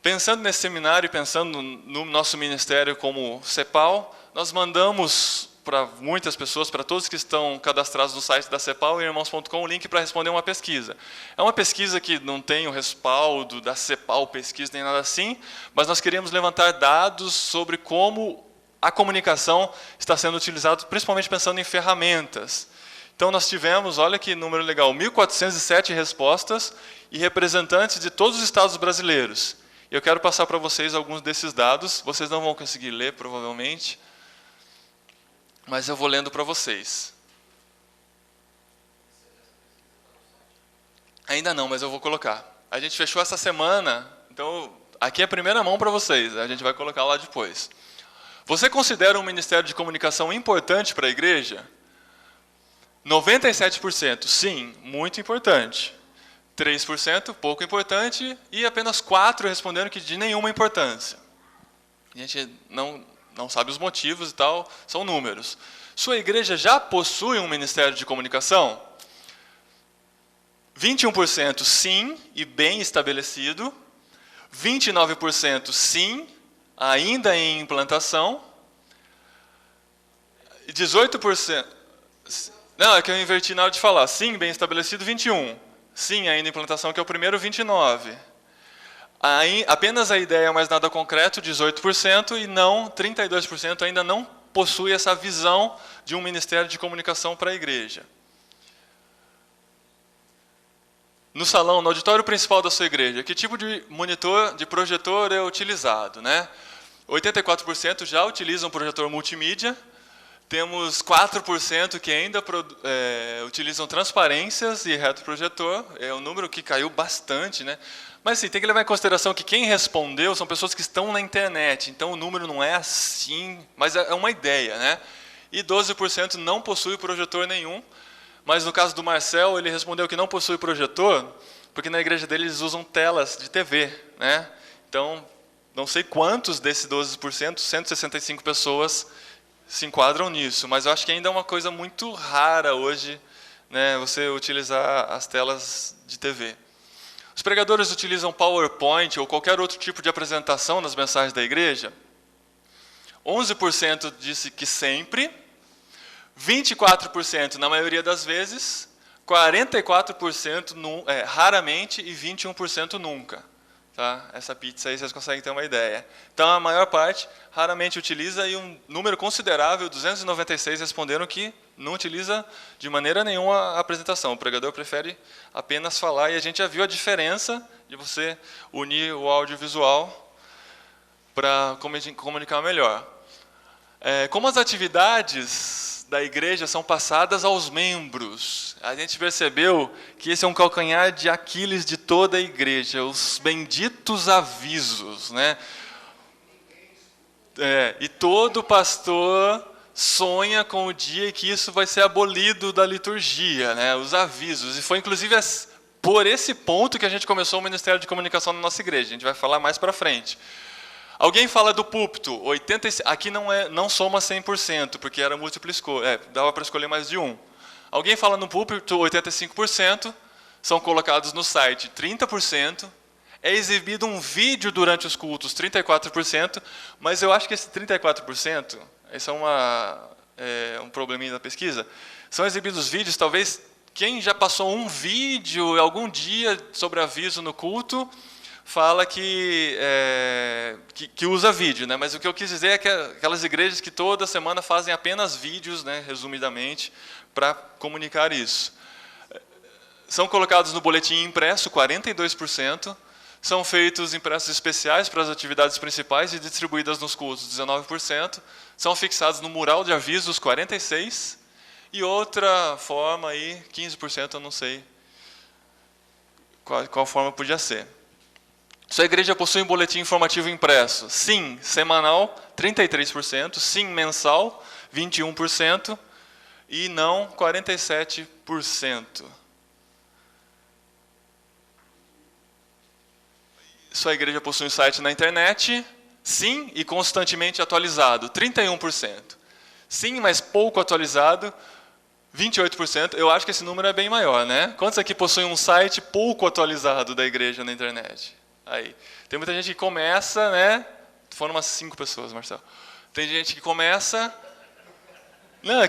Pensando nesse seminário e pensando no nosso ministério como CEPAL, nós mandamos para muitas pessoas, para todos que estão cadastrados no site da CEPAL, irmãos.com, o link para responder uma pesquisa. É uma pesquisa que não tem o respaldo da CEPAL pesquisa nem nada assim, mas nós queríamos levantar dados sobre como a comunicação está sendo utilizada, principalmente pensando em ferramentas. Então, nós tivemos, olha que número legal, 1.407 respostas e representantes de todos os estados brasileiros. E eu quero passar para vocês alguns desses dados. Vocês não vão conseguir ler, provavelmente, mas eu vou lendo para vocês. Ainda não, mas eu vou colocar. A gente fechou essa semana, então aqui é a primeira mão para vocês. A gente vai colocar lá depois. Você considera um ministério de comunicação importante para a igreja? 97%, sim, muito importante. 3%, pouco importante. E apenas 4% responderam que de nenhuma importância. A gente não sabe os motivos e tal, são números. Sua igreja já possui um ministério de comunicação? 21% sim, e bem estabelecido. 29% sim, ainda em implantação. 18%... Não, é que eu inverti na hora de falar. Sim, bem estabelecido, 21%. Sim, ainda em implantação, que é o primeiro, 29%. Apenas a ideia, mas nada concreto, 18%, e não, 32% ainda não possui essa visão de um ministério de comunicação para a igreja. No salão, no auditório principal da sua igreja, que tipo de monitor, de projetor é utilizado, né? 84% já utilizam projetor multimídia. Temos 4% que ainda utilizam transparências e retroprojetor. É um número que caiu bastante, né? Mas assim, tem que levar em consideração que quem respondeu são pessoas que estão na internet. Então o número não é assim, mas é uma ideia, né? E 12% não possui projetor nenhum. Mas no caso do Marcel, ele respondeu que não possui projetor, porque na igreja dele eles usam telas de TV, né? Então, não sei quantos desses 12%, 165 pessoas se enquadram nisso, mas eu acho que ainda é uma coisa muito rara hoje, né, você utilizar as telas de TV. Os pregadores utilizam PowerPoint ou qualquer outro tipo de apresentação nas mensagens da igreja? 11% disse que sempre, 24% na maioria das vezes, 44% raramente e 21% nunca. Tá? Essa pizza aí vocês conseguem ter uma ideia. Então, a maior parte raramente utiliza e um número considerável, 296, responderam que não utiliza de maneira nenhuma a apresentação. O pregador prefere apenas falar e a gente já viu a diferença de você unir o audiovisual para comunicar melhor. Como as atividades da igreja são passadas aos membros. A gente percebeu que esse é um calcanhar de Aquiles de toda a igreja, os benditos avisos, né? E todo pastor sonha com o dia que isso vai ser abolido da liturgia, né? Os avisos. E foi inclusive por esse ponto que a gente começou o Ministério de Comunicação na nossa igreja. A gente vai falar mais para frente. Alguém fala do púlpito, aqui não soma 100%, porque era múltipla escolha, dava para escolher mais de um. Alguém fala no púlpito, 85%, são colocados no site 30%, É exibido um vídeo durante os cultos, 34%, mas eu acho que esse 34%, esse é um probleminha da pesquisa, são exibidos vídeos, talvez quem já passou um vídeo algum dia sobre aviso no culto, fala que usa vídeo, né? Mas o que eu quis dizer é que aquelas igrejas que toda semana fazem apenas vídeos, né, resumidamente, para comunicar isso. São colocados no boletim impresso, 42%, são feitos impressos especiais para as atividades principais e distribuídas nos cultos, 19%, são fixados no mural de avisos, 46%, e outra forma, aí, 15%, eu não sei qual forma podia ser. Sua igreja possui um boletim informativo impresso? Sim, semanal, 33%, sim, mensal, 21%, e não, 47%. Sua igreja possui um site na internet? Sim, e constantemente atualizado, 31%. Sim, mas pouco atualizado, 28%. Eu acho que esse número é bem maior, né? Quantos aqui possuem um site pouco atualizado da igreja na internet? Aí. Tem muita gente que começa, né? Foram umas 5 pessoas, Marcelo. Tem gente que começa... Não,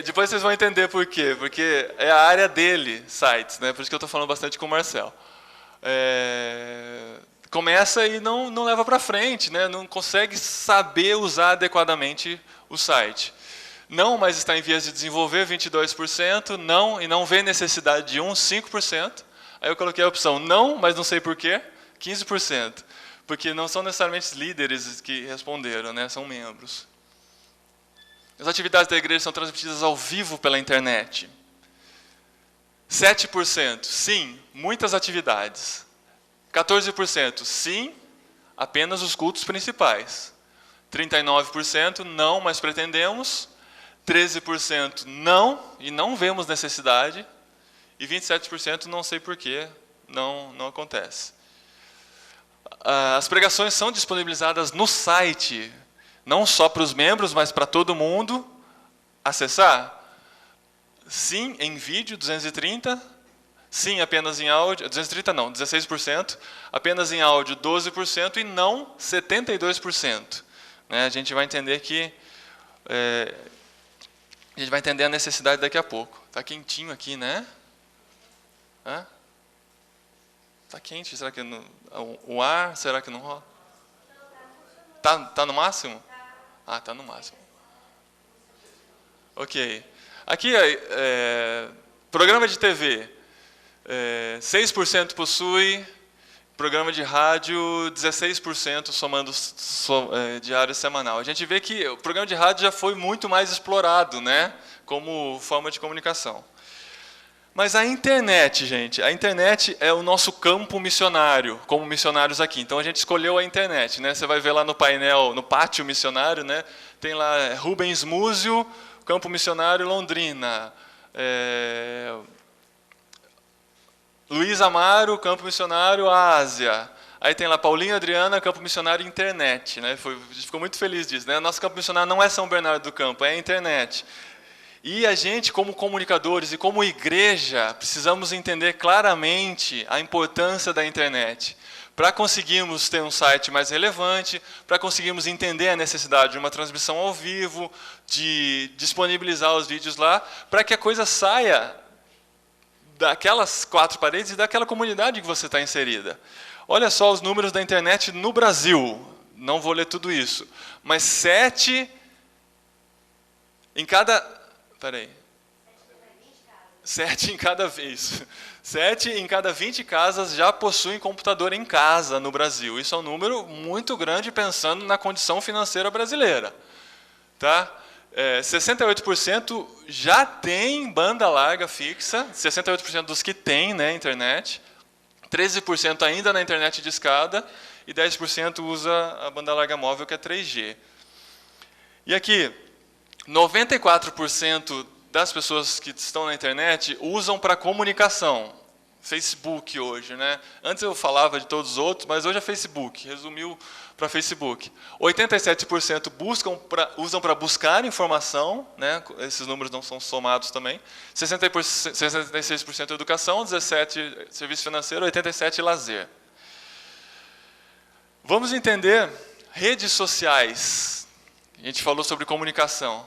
depois vocês vão entender por quê. Porque é a área dele, sites, né? Por isso que eu estou falando bastante com o Marcelo. Começa e não leva para frente, né? Não consegue saber usar adequadamente o site. Não, mas está em vias de desenvolver, 22%. Não, e não vê necessidade de 5%. Aí eu coloquei a opção não, mas não sei porquê, 15%. Porque não são necessariamente líderes que responderam, né? São membros. As atividades da igreja são transmitidas ao vivo pela internet. 7%, sim, muitas atividades. 14%, sim, apenas os cultos principais. 39%, não, mas pretendemos. 13%, não, e não vemos necessidade. E 27%, não sei porquê, não acontece. As pregações são disponibilizadas no site, não só para os membros, mas para todo mundo acessar. Sim, em vídeo, 230. Sim, apenas em áudio, 230 não, 16%. Apenas em áudio, 12%. E não, 72%. Né? A gente vai entender que... a gente vai entender a necessidade daqui a pouco. Está quentinho aqui, né? Está quente, será que o ar, será que não rola? Tá no máximo? Ah, tá no máximo. Ok. Aqui, programa de TV, 6% possui, programa de rádio, 16%, somando diário semanal. A gente vê que o programa de rádio já foi muito mais explorado, né, como forma de comunicação. Mas a internet, gente, a internet é o nosso campo missionário, como missionários aqui. Então a gente escolheu a internet, né? Você vai ver lá no painel, no pátio missionário, né? Tem lá Rubens Múzio, campo missionário Londrina. Luiz Amaro, campo missionário Ásia. Aí tem lá Paulinho Adriana, campo missionário internet, né? A gente ficou muito feliz disso, né? Nosso campo missionário não é São Bernardo do Campo, é a internet. E a gente, como comunicadores e como igreja, precisamos entender claramente a importância da internet. Para conseguirmos ter um site mais relevante, para conseguirmos entender a necessidade de uma transmissão ao vivo, de disponibilizar os vídeos lá, para que a coisa saia daquelas 4 paredes e daquela comunidade que você está inserida. Olha só os números da internet no Brasil. Não vou ler tudo isso. Mas 7 em cada... Peraí. 7 em cada vez. 7 em cada 20 casas já possuem computador em casa no Brasil. Isso é um número muito grande pensando na condição financeira brasileira. Tá? 68% já tem banda larga fixa, 68% dos que têm, né, internet, 13% ainda na internet de escada e 10% usa a banda larga móvel, que é 3G. E aqui, 94% das pessoas que estão na internet usam para comunicação. Facebook hoje, né? Antes eu falava de todos os outros, mas hoje é Facebook, resumiu para Facebook. 87% usam para buscar informação, né? Esses números não são somados também. 66% educação, 17% serviço financeiro, 87% lazer. Vamos entender redes sociais. A gente falou sobre comunicação.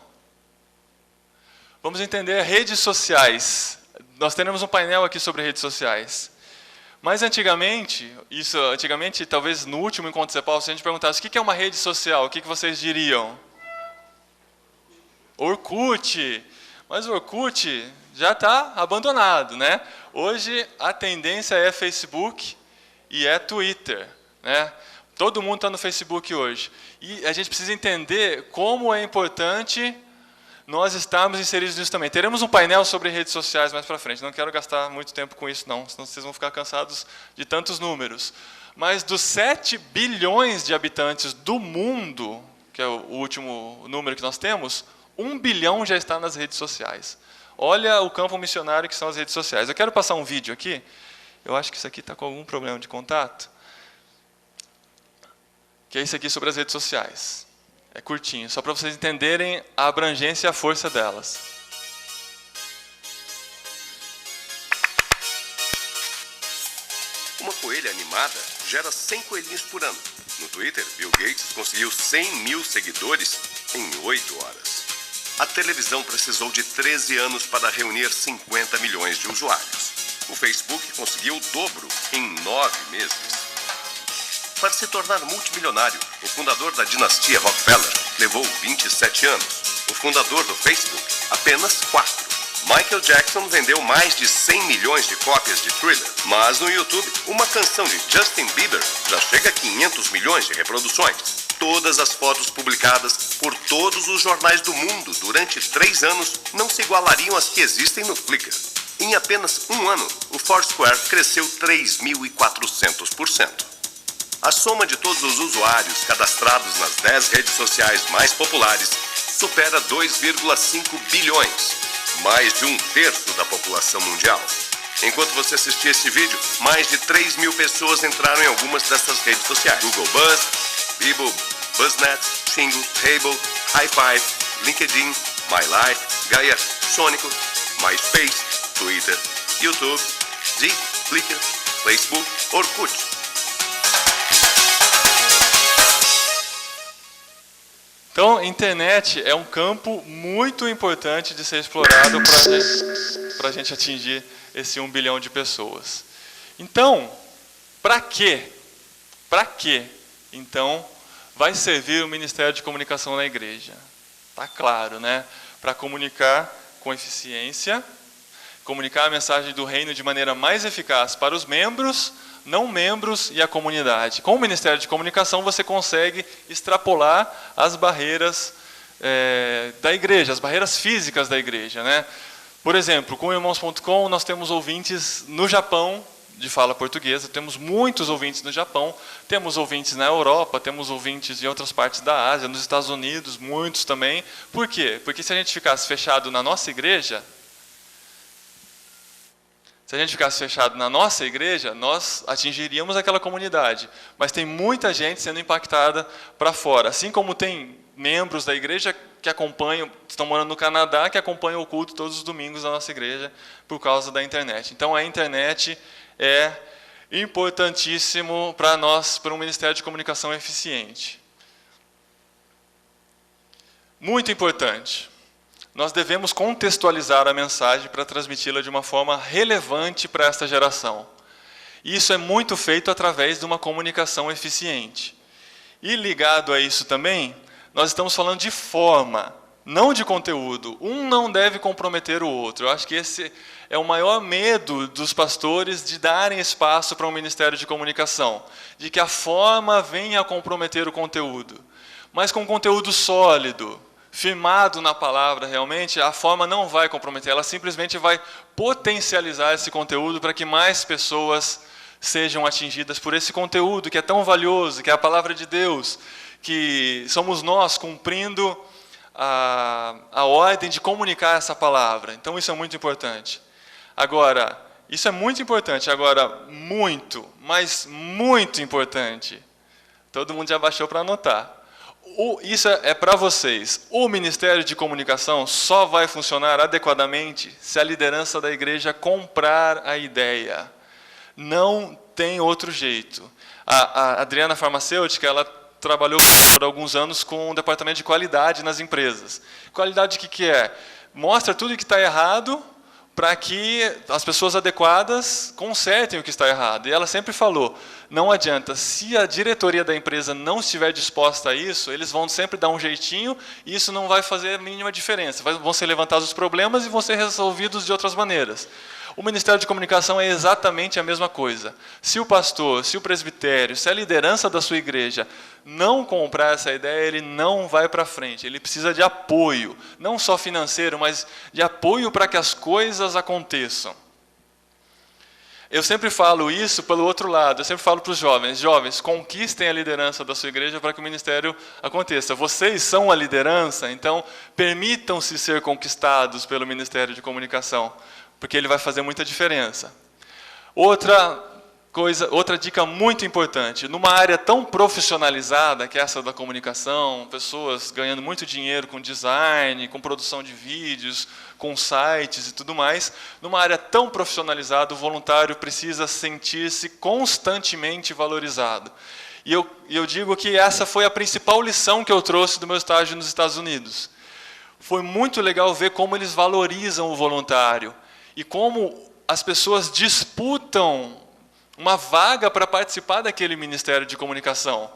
Vamos entender redes sociais. Nós teremos um painel aqui sobre redes sociais. Mas antigamente, talvez no último encontro CEPAL, se a gente perguntasse o que é uma rede social, o que vocês diriam? Orkut. Mas o Orkut já está abandonado, né? Hoje a tendência é Facebook e é Twitter, né? Todo mundo está no Facebook hoje. E a gente precisa entender como é importante nós estarmos inseridos nisso também. Teremos um painel sobre redes sociais mais para frente. Não quero gastar muito tempo com isso, não, senão vocês vão ficar cansados de tantos números. Mas dos 7 bilhões de habitantes do mundo, que é o último número que nós temos, 1 bilhão já está nas redes sociais. Olha o campo missionário que são as redes sociais. Eu quero passar um vídeo aqui. Eu acho que isso aqui está com algum problema de contato. Que é isso aqui sobre as redes sociais. É curtinho, só para vocês entenderem a abrangência e a força delas. Uma coelha animada gera 100 coelhinhos por ano. No Twitter, Bill Gates conseguiu 100 mil seguidores em 8 horas. A televisão precisou de 13 anos para reunir 50 milhões de usuários. O Facebook conseguiu o dobro em 9 meses. Para se tornar multimilionário, o fundador da dinastia Rockefeller levou 27 anos. O fundador do Facebook, apenas 4. Michael Jackson vendeu mais de 100 milhões de cópias de Thriller. Mas no YouTube, uma canção de Justin Bieber já chega a 500 milhões de reproduções. Todas as fotos publicadas por todos os jornais do mundo durante 3 anos não se igualariam às que existem no Flickr. Em apenas um ano, o Foursquare cresceu 3.400%. A soma de todos os usuários cadastrados nas 10 redes sociais mais populares supera 2,5 bilhões, mais de 1/3 da população mundial. Enquanto você assistia este vídeo, mais de 3 mil pessoas entraram em algumas dessas redes sociais. Google Buzz, Bebo, Buzznet, Xingo, Hable, Hi5, LinkedIn, MyLife, Gaia, Sonico, MySpace, Twitter, YouTube, Zik, Flickr, Facebook, Orkut. Então, a internet é um campo muito importante de ser explorado para a gente atingir esse 1 bilhão de pessoas. Então, para quê? Para quê? Então, vai servir o Ministério de Comunicação na igreja? Está claro, né? Para comunicar com eficiência, comunicar a mensagem do reino de maneira mais eficaz para os membros, não membros e a comunidade. Com o Ministério de Comunicação você consegue extrapolar as barreiras da igreja, as barreiras físicas da igreja, né? Por exemplo, com o Irmãos.com nós temos ouvintes no Japão de fala portuguesa, temos muitos ouvintes no Japão, temos ouvintes na Europa, temos ouvintes em outras partes da Ásia, nos Estados Unidos, muitos também. Por quê? Porque se a gente ficasse fechado na nossa igreja, nós atingiríamos aquela comunidade. Mas tem muita gente sendo impactada para fora. Assim como tem membros da igreja que acompanham, estão morando no Canadá, que acompanham o culto todos os domingos da nossa igreja por causa da internet. Então a internet é importantíssimo para nós, para um Ministério de Comunicação eficiente. Muito importante. Nós devemos contextualizar a mensagem para transmiti-la de uma forma relevante para esta geração. Isso é muito feito através de uma comunicação eficiente. E ligado a isso também, nós estamos falando de forma, não de conteúdo. Um não deve comprometer o outro. Eu acho que esse é o maior medo dos pastores de darem espaço para um ministério de comunicação, de que a forma venha a comprometer o conteúdo. Mas com conteúdo sólido, firmado na palavra realmente, a forma não vai comprometer, ela simplesmente vai potencializar esse conteúdo para que mais pessoas sejam atingidas por esse conteúdo que é tão valioso, que é a palavra de Deus, que somos nós cumprindo a ordem de comunicar essa palavra. Então isso é muito importante. Agora, isso é muito importante, agora muito, mas muito importante. Todo mundo já baixou para anotar. Isso é para vocês. O Ministério de Comunicação só vai funcionar adequadamente se a liderança da igreja comprar a ideia. Não tem outro jeito. A Adriana Farmacêutica, ela trabalhou por alguns anos com o departamento de qualidade nas empresas. Qualidade, o que é? Mostra tudo o que está errado para que as pessoas adequadas consertem o que está errado. E ela sempre falou, não adianta, se a diretoria da empresa não estiver disposta a isso, eles vão sempre dar um jeitinho e isso não vai fazer a mínima diferença. Vão ser levantados os problemas e vão ser resolvidos de outras maneiras. O Ministério de Comunicação é exatamente a mesma coisa. Se o pastor, se o presbitério, se a liderança da sua igreja não comprar essa ideia, ele não vai para frente. Ele precisa de apoio, não só financeiro, mas de apoio para que as coisas aconteçam. Eu sempre falo isso pelo outro lado, eu sempre falo para os jovens, jovens, conquistem a liderança da sua igreja para que o ministério aconteça. Vocês são a liderança, então permitam-se ser conquistados pelo Ministério de Comunicação, porque ele vai fazer muita diferença. Outra dica muito importante, numa área tão profissionalizada, que é essa da comunicação, pessoas ganhando muito dinheiro com design, com produção de vídeos, com sites e tudo mais, numa área tão profissionalizada, o voluntário precisa sentir-se constantemente valorizado. E eu digo que essa foi a principal lição que eu trouxe do meu estágio nos Estados Unidos. Foi muito legal ver como eles valorizam o voluntário e como as pessoas disputam uma vaga para participar daquele Ministério de Comunicação.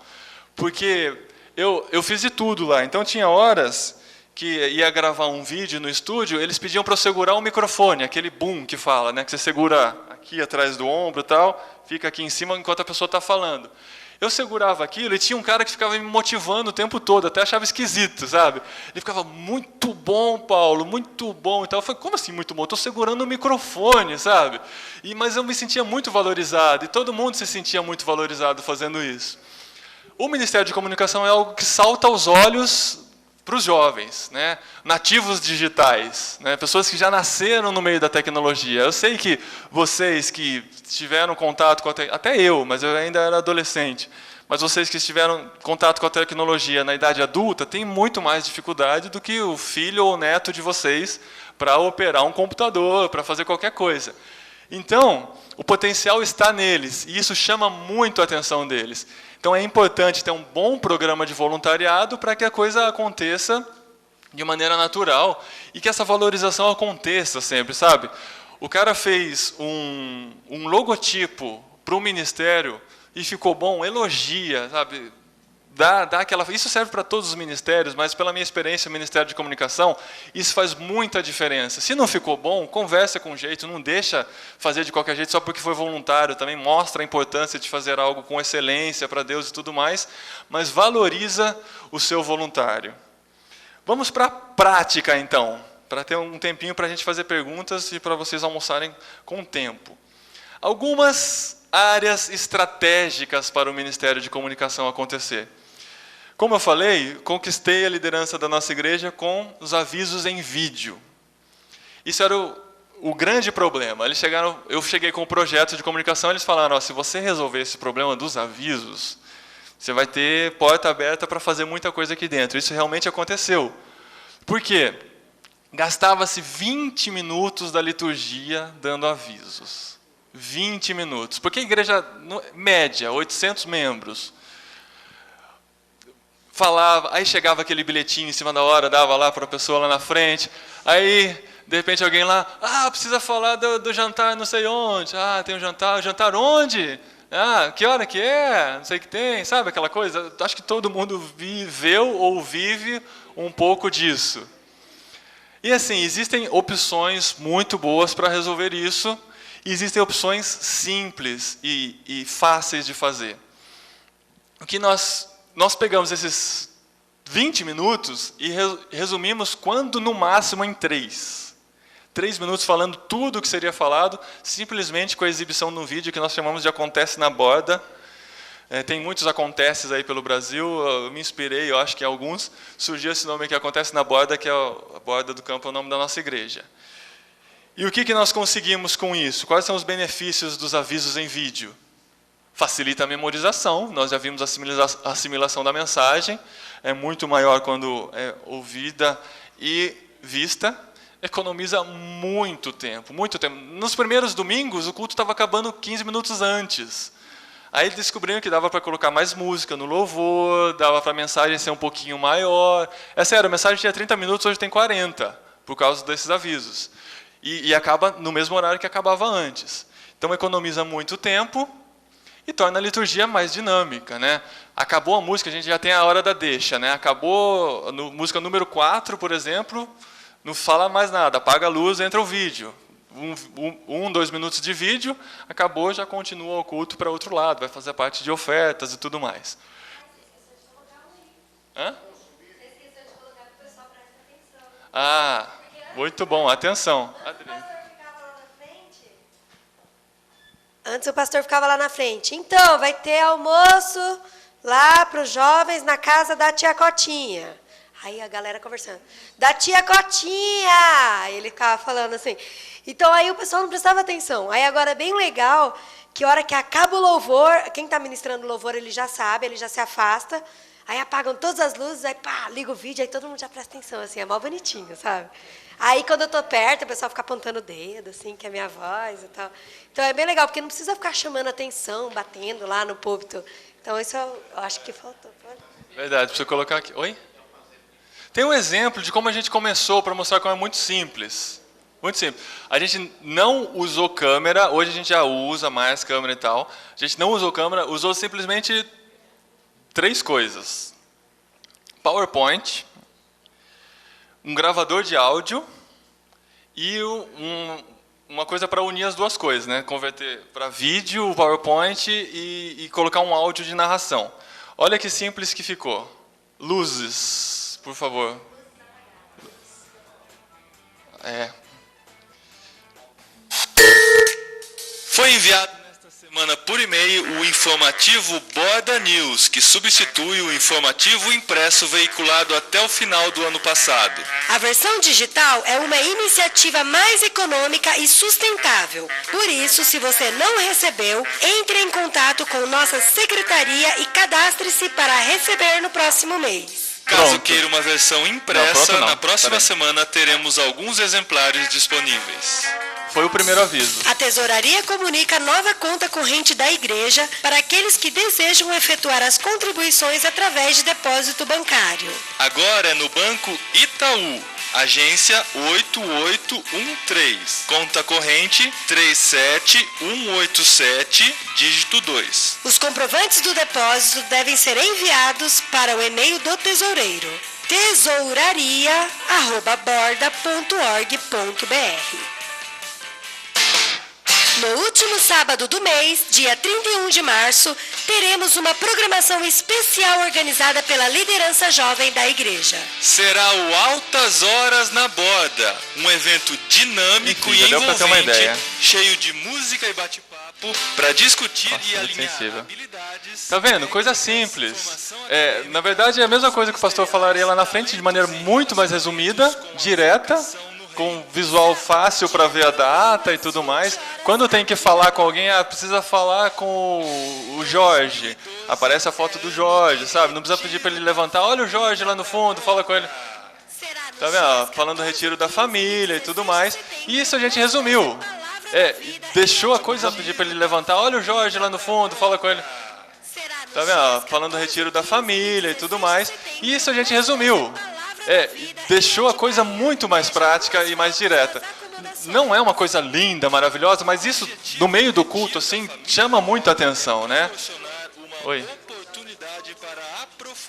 Porque eu fiz de tudo lá. Então, tinha horas que ia gravar um vídeo no estúdio, eles pediam para eu segurar o microfone, aquele boom que fala, né, que você segura aqui atrás do ombro e tal, fica aqui em cima enquanto a pessoa está falando. Eu segurava aquilo e tinha um cara que ficava me motivando o tempo todo, até achava esquisito, sabe? Ele ficava, muito bom, Paulo, muito bom. E tal. Eu falei, como assim muito bom? Estou segurando o microfone, sabe? Mas eu me sentia muito valorizado, e todo mundo se sentia muito valorizado fazendo isso. O Ministério de Comunicação é algo que salta aos olhos para os jovens, né? Nativos digitais, né? Pessoas que já nasceram no meio da tecnologia. Eu sei que vocês que tiveram contato com até eu, mas eu ainda era adolescente, mas vocês que tiveram contato com a tecnologia na idade adulta têm muito mais dificuldade do que o filho ou neto de vocês para operar um computador, para fazer qualquer coisa. Então, o potencial está neles, e isso chama muito a atenção deles. Então, é importante ter um bom programa de voluntariado para que a coisa aconteça de maneira natural e que essa valorização aconteça sempre, sabe? O cara fez um logotipo para o ministério e ficou bom, elogia, sabe? Dá aquela... Isso serve para todos os ministérios, mas pela minha experiência no Ministério de Comunicação, isso faz muita diferença. Se não ficou bom, conversa com jeito, não deixa fazer de qualquer jeito só porque foi voluntário, também mostra a importância de fazer algo com excelência para Deus e tudo mais, mas valoriza o seu voluntário. Vamos para a prática, então, para ter um tempinho para a gente fazer perguntas e para vocês almoçarem com tempo. Algumas áreas estratégicas para o Ministério de Comunicação acontecer. Como eu falei, conquistei a liderança da nossa igreja com os avisos em vídeo. Isso era o grande problema. Eu cheguei com um projeto de comunicação, eles falaram, se você resolver esse problema dos avisos, você vai ter porta aberta para fazer muita coisa aqui dentro. Isso realmente aconteceu. Por quê? Gastava-se 20 minutos da liturgia dando avisos. 20 minutos. Porque a igreja, média, 800 membros. Falava, aí chegava aquele bilhetinho em cima da hora, dava lá para a pessoa lá na frente, aí, de repente, alguém lá, precisa falar do jantar não sei onde, tem um jantar onde? Que hora que é? Não sei o que tem, sabe aquela coisa? Acho que todo mundo viveu ou vive um pouco disso. E assim, existem opções muito boas para resolver isso, e existem opções simples e fáceis de fazer. O que nós pegamos esses 20 minutos e resumimos quando no máximo em 3. 3 minutos falando tudo o que seria falado, simplesmente com a exibição no vídeo que nós chamamos de Acontece na Borda. Tem muitos Acontece aí pelo Brasil, eu me inspirei, eu acho que em alguns, surgiu esse nome que Acontece na Borda, que é a Borda do Campo, é o nome da nossa igreja. E o que nós conseguimos com isso? Quais são os benefícios dos avisos em vídeo? Facilita a memorização, nós já vimos a assimilação da mensagem, é muito maior quando é ouvida e vista, economiza muito tempo, muito tempo. Nos primeiros domingos, o culto estava acabando 15 minutos antes. Aí descobriram que dava para colocar mais música no louvor, dava para a mensagem ser um pouquinho maior. É sério, a mensagem tinha 30 minutos, hoje tem 40, por causa desses avisos. E acaba no mesmo horário que acabava antes. Então economiza muito tempo e torna a liturgia mais dinâmica, né? Acabou a música, a gente já tem a hora da deixa, né? Acabou música número 4, por exemplo, não fala mais nada, apaga a luz, entra o vídeo. 2 minutos de vídeo, acabou, já continua o culto para outro lado, vai fazer parte de ofertas e tudo mais. Hã? Ah, muito bom, atenção. Antes o pastor ficava lá na frente. Então, vai ter almoço lá para os jovens na casa da tia Cotinha. Aí a galera conversando. Da tia Cotinha! Aí ele ficava falando assim. Então, aí o pessoal não prestava atenção. Aí agora é bem legal que a hora que acaba o louvor, quem está ministrando o louvor, ele já sabe, ele já se afasta. Aí apagam todas as luzes, aí pá, liga o vídeo, aí todo mundo já presta atenção, assim, é mó bonitinho, sabe? Aí quando eu tô perto, o pessoal fica apontando o dedo, assim, que é a minha voz e tal. Então é bem legal, porque não precisa ficar chamando atenção, batendo lá no púlpito. Então isso eu acho que faltou. Verdade, preciso colocar aqui. Oi? Tem um exemplo de como a gente começou, para mostrar como é muito simples. Muito simples. A gente não usou câmera, hoje a gente já usa mais câmera e tal. A gente não usou câmera, usou simplesmente 3 coisas. PowerPoint, um gravador de áudio e uma coisa para unir as duas coisas, né? Converter para vídeo, o PowerPoint e colocar um áudio de narração. Olha que simples que ficou. Luzes, por favor. Foi enviado nesta semana por e-mail o informativo Borda News, que substitui o informativo impresso veiculado até o final do ano passado. A versão digital é uma iniciativa mais econômica e sustentável. Por isso, se você não recebeu, entre em contato com nossa secretaria e cadastre-se para receber no próximo mês. Caso queira uma versão impressa, não. na próxima semana teremos alguns exemplares disponíveis. Foi o primeiro aviso. A Tesouraria comunica nova conta corrente da Igreja para aqueles que desejam efetuar as contribuições através de depósito bancário. Agora é no Banco Itaú, agência 8813, conta corrente 37187, dígito 2. Os comprovantes do depósito devem ser enviados para o e-mail do tesoureiro, tesouraria@borda.org.br. No último sábado do mês, dia 31 de março, teremos uma programação especial organizada pela liderança jovem da igreja. Será o Altas Horas na Borda, um evento dinâmico e envolvente, cheio de música e bate-papo para discutir e alinhar habilidades. Tá vendo? Coisa simples. Na verdade, é a mesma coisa que o pastor falaria lá na frente, de maneira muito mais resumida, direta, com visual fácil para ver a data e tudo mais. Quando tem que falar com alguém, precisa falar com o Jorge. Aparece a foto do Jorge, sabe? Não precisa pedir para ele levantar. Olha o Jorge lá no fundo, fala com ele. Tá vendo? Falando do retiro da família e tudo mais. E isso a gente resumiu. Deixou a coisa, pedir para ele levantar. Olha o Jorge lá no fundo, fala com ele. Tá vendo? Falando do retiro da família e tudo mais. E isso a gente resumiu. Deixou a coisa muito mais prática e mais direta. Não é uma coisa linda, maravilhosa, mas isso, no meio do culto, assim, chama muito a atenção, né? Oi.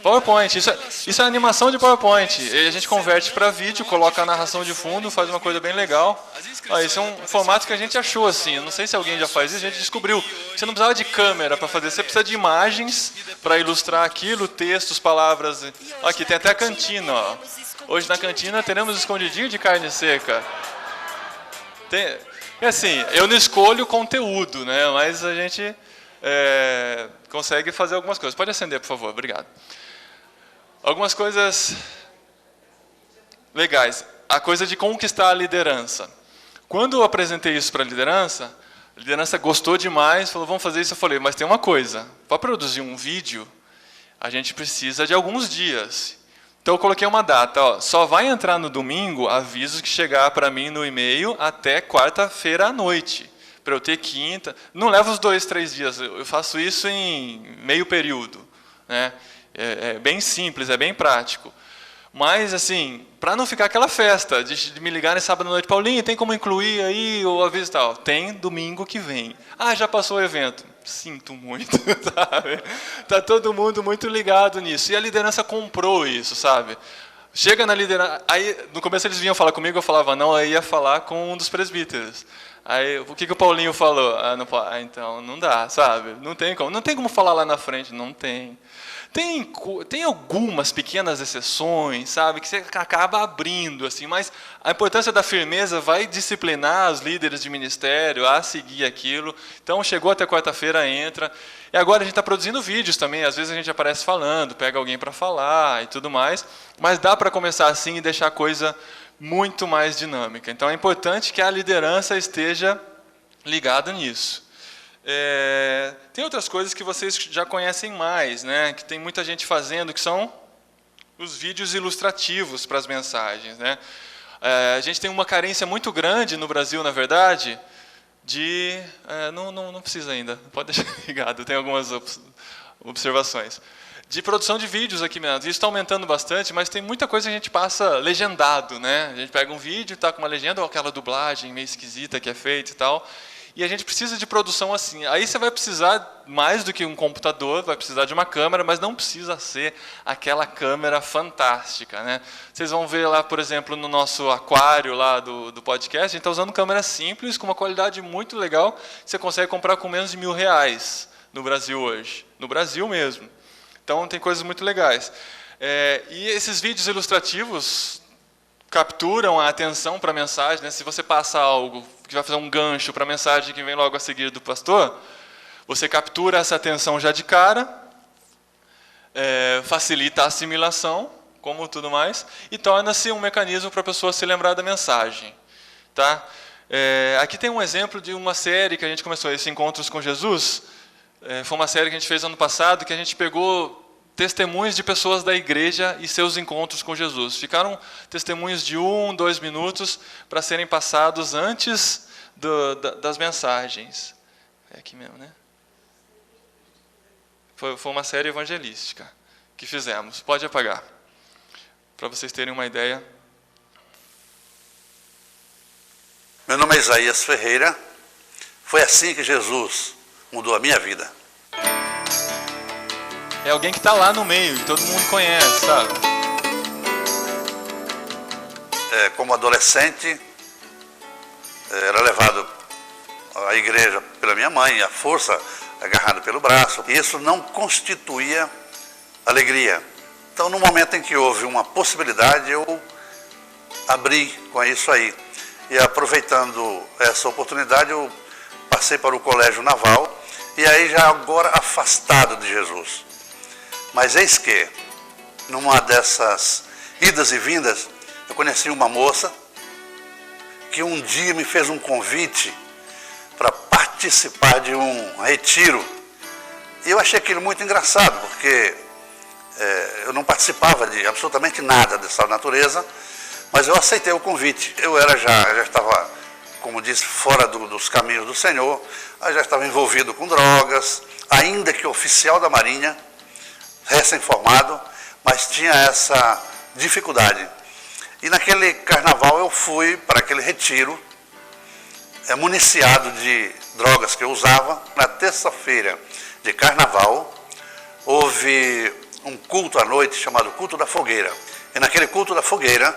PowerPoint, isso é animação de PowerPoint. E a gente converte para vídeo, coloca a narração de fundo, faz uma coisa bem legal. Esse é um formato que a gente achou assim. Eu não sei se alguém já faz isso, a gente descobriu. Você não precisava de câmera para fazer, você precisa de imagens para ilustrar aquilo, textos, palavras. Aqui tem até a cantina. Ó. Hoje na cantina teremos escondidinho de carne seca. Assim, eu não escolho o conteúdo, né? Mas a gente consegue fazer algumas coisas. Pode acender, por favor, obrigado. Algumas coisas legais. A coisa de conquistar a liderança. Quando eu apresentei isso para a liderança gostou demais, falou, vamos fazer isso. Eu falei, mas tem uma coisa, para produzir um vídeo, a gente precisa de alguns dias. Então eu coloquei uma data, ó, só vai entrar no domingo avisos que chegar para mim no e-mail até quarta-feira à noite. para eu ter quinta. Não leva os 2, 3 dias, eu faço isso em meio período, né? É bem simples, é bem prático. Mas, assim, para não ficar aquela festa de me ligar no sábado à noite, Paulinho, tem como incluir aí o aviso e tal? Tem domingo que vem. Ah, já passou o evento. Sinto muito, sabe? Tá todo mundo muito ligado nisso. E a liderança comprou isso, sabe? Chega na liderança... Aí, no começo eles vinham falar comigo, eu falava não, aí ia falar com um dos presbíteros. Aí, o que o Paulinho falou? Então, não dá, sabe? Não tem como falar lá na frente, não tem. Tem algumas pequenas exceções, sabe, que você acaba abrindo, assim, mas a importância da firmeza vai disciplinar os líderes de ministério a seguir aquilo. Então, chegou até quarta-feira, entra. E agora a gente está produzindo vídeos também, às vezes a gente aparece falando, pega alguém para falar e tudo mais, mas dá para começar assim e deixar a coisa muito mais dinâmica. Então, é importante que a liderança esteja ligada nisso. Tem outras coisas que vocês já conhecem mais, né? Que tem muita gente fazendo, que são os vídeos ilustrativos para as mensagens, né? A gente tem uma carência muito grande no Brasil, na verdade, de... não precisa ainda, pode deixar ligado, tem algumas observações. De produção de vídeos aqui mesmo. Isso está aumentando bastante, mas tem muita coisa que a gente passa legendado, né? A gente pega um vídeo, está com uma legenda, ou aquela dublagem meio esquisita que é feita e tal... E a gente precisa de produção assim. Aí você vai precisar mais do que um computador, vai precisar de uma câmera, mas não precisa ser aquela câmera fantástica, né? Vocês vão ver lá, por exemplo, no nosso aquário lá do podcast, a gente está usando câmera simples, com uma qualidade muito legal, você consegue comprar com menos de R$1.000 no Brasil hoje. No Brasil mesmo. Então, tem coisas muito legais. E esses vídeos ilustrativos capturam a atenção para a mensagem, né? Se você passa algo que vai fazer um gancho para a mensagem que vem logo a seguir do pastor, você captura essa atenção já de cara, facilita a assimilação, como tudo mais, e torna-se um mecanismo para a pessoa se lembrar da mensagem. Tá? Aqui tem um exemplo de uma série que a gente começou, esse Encontros com Jesus. Foi uma série que a gente fez ano passado, que a gente pegou testemunhos de pessoas da igreja e seus encontros com Jesus. Ficaram testemunhos de 1, 2 minutos para serem passados antes das mensagens. É aqui mesmo, né? Foi uma série evangelística que fizemos. Pode apagar, para vocês terem uma ideia. Meu nome é Isaías Ferreira. Foi assim que Jesus mudou a minha vida. É alguém que está lá no meio, que todo mundo conhece, sabe? Como adolescente, era levado à igreja pela minha mãe, à força, agarrado pelo braço. E isso não constituía alegria. Então, no momento em que houve uma possibilidade, eu abri com isso aí. E aproveitando essa oportunidade, eu passei para o Colégio Naval, e aí já agora afastado de Jesus. Mas eis que, numa dessas idas e vindas, eu conheci uma moça que um dia me fez um convite para participar de um retiro. E eu achei aquilo muito engraçado, porque eu não participava de absolutamente nada dessa natureza, mas eu aceitei o convite. Eu já estava, como disse, fora dos caminhos do Senhor, eu já estava envolvido com drogas, ainda que oficial da Marinha, recém-formado, mas tinha essa dificuldade. E naquele carnaval eu fui para aquele retiro, municiado de drogas que eu usava. Na terça-feira de carnaval, houve um culto à noite chamado Culto da Fogueira. E naquele Culto da Fogueira,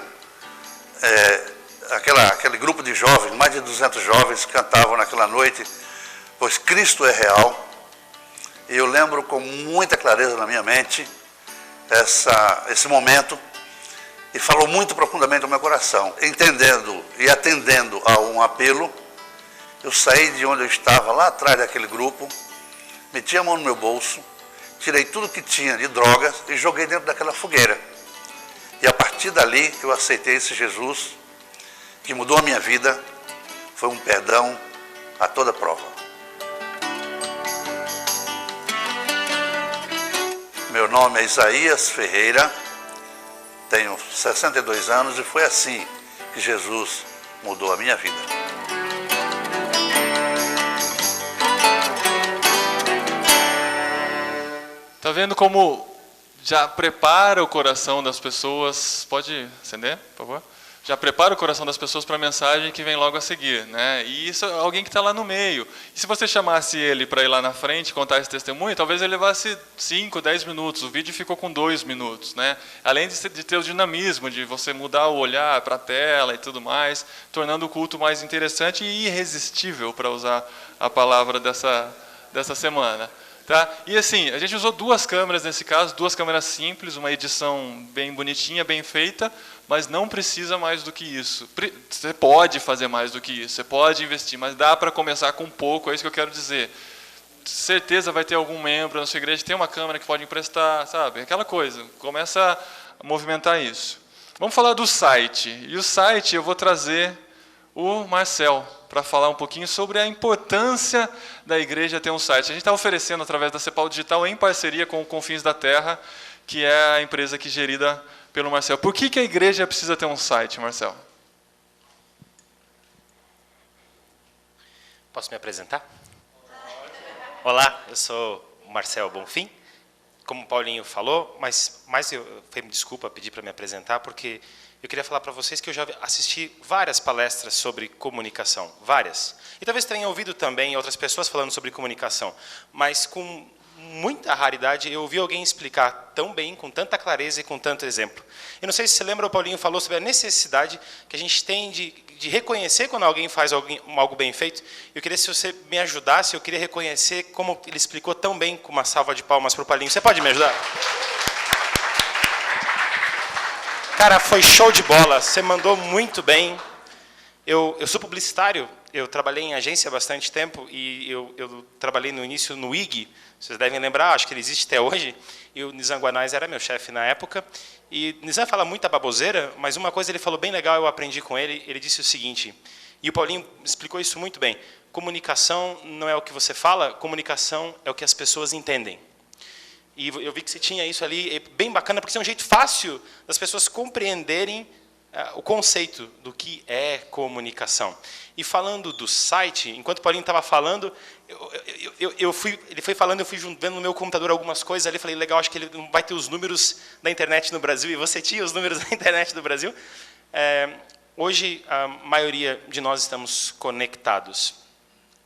aquele grupo de jovens, mais de 200 jovens, cantavam naquela noite, pois Cristo é real. E eu lembro com muita clareza na minha mente esse momento, e falou muito profundamente ao meu coração. Entendendo e atendendo a um apelo, eu saí de onde eu estava, lá atrás daquele grupo, meti a mão no meu bolso, tirei tudo que tinha de drogas e joguei dentro daquela fogueira. E a partir dali eu aceitei esse Jesus, que mudou a minha vida. Foi um perdão a toda prova. Meu nome é Isaías Ferreira, tenho 62 anos e foi assim que Jesus mudou a minha vida. Tá vendo como já prepara o coração das pessoas? Pode acender, por favor? Já prepara o coração das pessoas para a mensagem que vem logo a seguir, né? E isso é alguém que está lá no meio. E se você chamasse ele para ir lá na frente contar esse testemunho, talvez ele levasse 5, 10 minutos. O vídeo ficou com 2 minutos, né? Além de ter o dinamismo de você mudar o olhar para a tela e tudo mais, tornando o culto mais interessante e irresistível, para usar a palavra dessa semana. Tá? E assim, a gente usou 2 câmeras nesse caso, 2 câmeras simples, uma edição bem bonitinha, bem feita, mas não precisa mais do que isso. Você pode fazer mais do que isso, você pode investir, mas dá para começar com pouco, é isso que eu quero dizer. Certeza vai ter algum membro na sua igreja que tem uma câmera que pode emprestar, sabe? Aquela coisa, começa a movimentar isso. Vamos falar do site. E o site eu vou trazer o Marcel para falar um pouquinho sobre a importância da igreja ter um site. A gente está oferecendo através da Cepal Digital em parceria com o Confins da Terra, que é a empresa que é gerida pelo Marcel. Por que a igreja precisa ter um site, Marcel? Posso me apresentar? Olá, eu sou Marcel Bonfim. Como o Paulinho falou, mas desculpa pedir para me apresentar, porque eu queria falar para vocês que eu já assisti várias palestras sobre comunicação, várias. E talvez tenha ouvido também outras pessoas falando sobre comunicação, mas com muita raridade eu ouvi alguém explicar tão bem, com tanta clareza e com tanto exemplo. Eu não sei se você lembra, o Paulinho falou sobre a necessidade que a gente tem de reconhecer quando alguém faz algo bem feito. Eu queria, se você me ajudasse, eu queria reconhecer como ele explicou tão bem, com uma salva de palmas para o Paulinho. Você pode me ajudar? Cara, foi show de bola, você mandou muito bem. Eu sou publicitário, eu trabalhei em agência há bastante tempo e eu trabalhei no início no IG, vocês devem lembrar, acho que ele existe até hoje, e o Nizam Guanais era meu chefe na época. E Nizam fala muita baboseira, mas uma coisa ele falou bem legal, eu aprendi com ele, ele disse o seguinte, e o Paulinho explicou isso muito bem, comunicação não é o que você fala, comunicação é o que as pessoas entendem. E eu vi que você tinha isso ali, é bem bacana, porque isso é um jeito fácil das pessoas compreenderem o conceito do que é comunicação. E falando do site, enquanto o Paulinho estava falando, ele foi falando, eu fui vendo no meu computador algumas coisas, ali falei, legal, acho que ele vai ter os números da internet no Brasil, e você tinha os números da internet do Brasil. Hoje, a maioria de nós estamos conectados.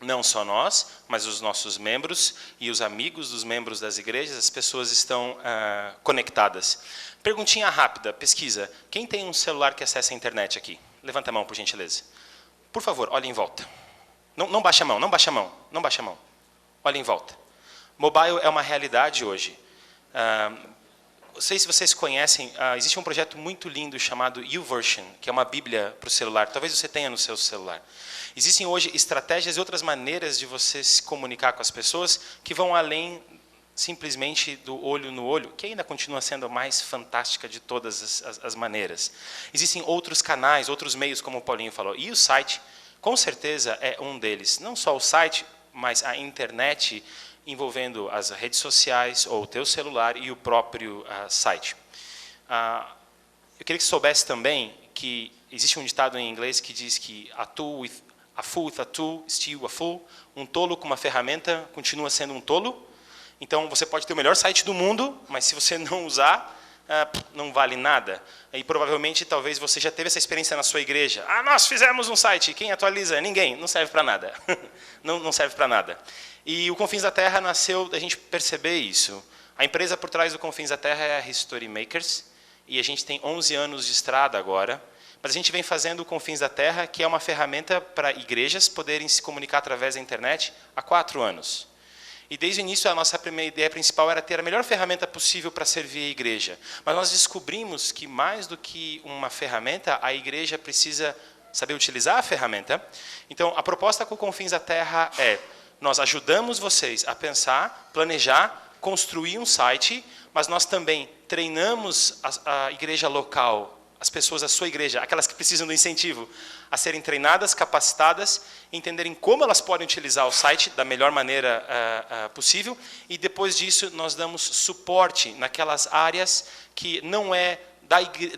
Não só nós, mas os nossos membros e os amigos dos membros das igrejas, as pessoas estão conectadas. Perguntinha rápida, pesquisa. Quem tem um celular que acessa a internet aqui? Levanta a mão, por gentileza. Por favor, olhe em volta. Não baixa a mão, não baixa a mão, não baixa a mão. Olhe em volta. Mobile é uma realidade hoje. Não sei se vocês conhecem, existe um projeto muito lindo chamado YouVersion, que é uma bíblia para o celular. Talvez você tenha no seu celular. Existem hoje estratégias e outras maneiras de você se comunicar com as pessoas que vão além simplesmente do olho no olho, que ainda continua sendo a mais fantástica de todas as maneiras. Existem outros canais, outros meios, como o Paulinho falou. E o site, com certeza, é um deles. Não só o site, mas a internet envolvendo as redes sociais, ou o teu celular e o próprio site. Eu queria que você soubesse também que existe um ditado em inglês que diz que a fool with a tool is still a fool. Um tolo com uma ferramenta continua sendo um tolo. Então, você pode ter o melhor site do mundo, mas se você não usar, não vale nada. E provavelmente, talvez você já teve essa experiência na sua igreja. Nós fizemos um site, quem atualiza? Ninguém, não serve para nada. Não serve para nada. E o Confins da Terra nasceu da gente perceber isso. A empresa por trás do Confins da Terra é a History Makers, e a gente tem 11 anos de estrada agora. Mas a gente vem fazendo o Confins da Terra, que é uma ferramenta para igrejas poderem se comunicar através da internet há 4 anos. E desde o início a nossa primeira ideia principal era ter a melhor ferramenta possível para servir a igreja. Mas nós descobrimos que mais do que uma ferramenta, a igreja precisa saber utilizar a ferramenta. Então, a proposta com o Confins da Terra é: nós ajudamos vocês a pensar, planejar, construir um site, mas nós também treinamos a igreja local, as pessoas da sua igreja, aquelas que precisam do incentivo, a serem treinadas, capacitadas, entenderem como elas podem utilizar o site da melhor maneira possível, e depois disso nós damos suporte naquelas áreas que não é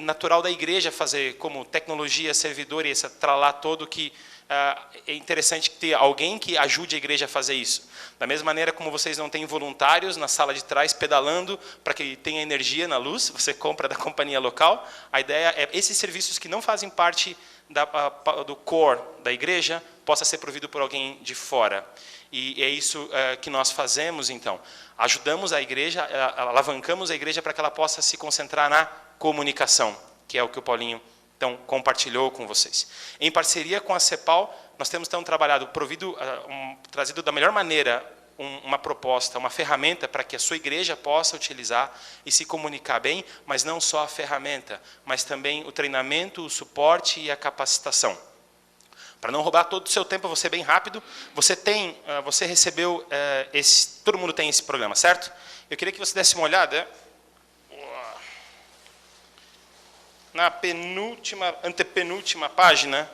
natural da igreja fazer, como tecnologia, servidor e esse tralá todo que é interessante ter alguém que ajude a igreja a fazer isso. Da mesma maneira como vocês não têm voluntários na sala de trás pedalando para que tenha energia na luz, você compra da companhia local. A ideia é esses serviços que não fazem parte do core da igreja possa ser provido por alguém de fora. E é isso que nós fazemos, então. Ajudamos a igreja, alavancamos a igreja para que ela possa se concentrar na comunicação, que é o que o Paulinho então compartilhou com vocês. Em parceria com a CEPAL, nós temos então trabalhado, trazido da melhor maneira uma proposta, uma ferramenta para que a sua igreja possa utilizar e se comunicar bem, mas não só a ferramenta, mas também o treinamento, o suporte e a capacitação. Para não roubar todo o seu tempo, eu vou ser bem rápido. Você recebeu todo mundo tem esse programa, certo? Eu queria que você desse uma olhada na antepenúltima página.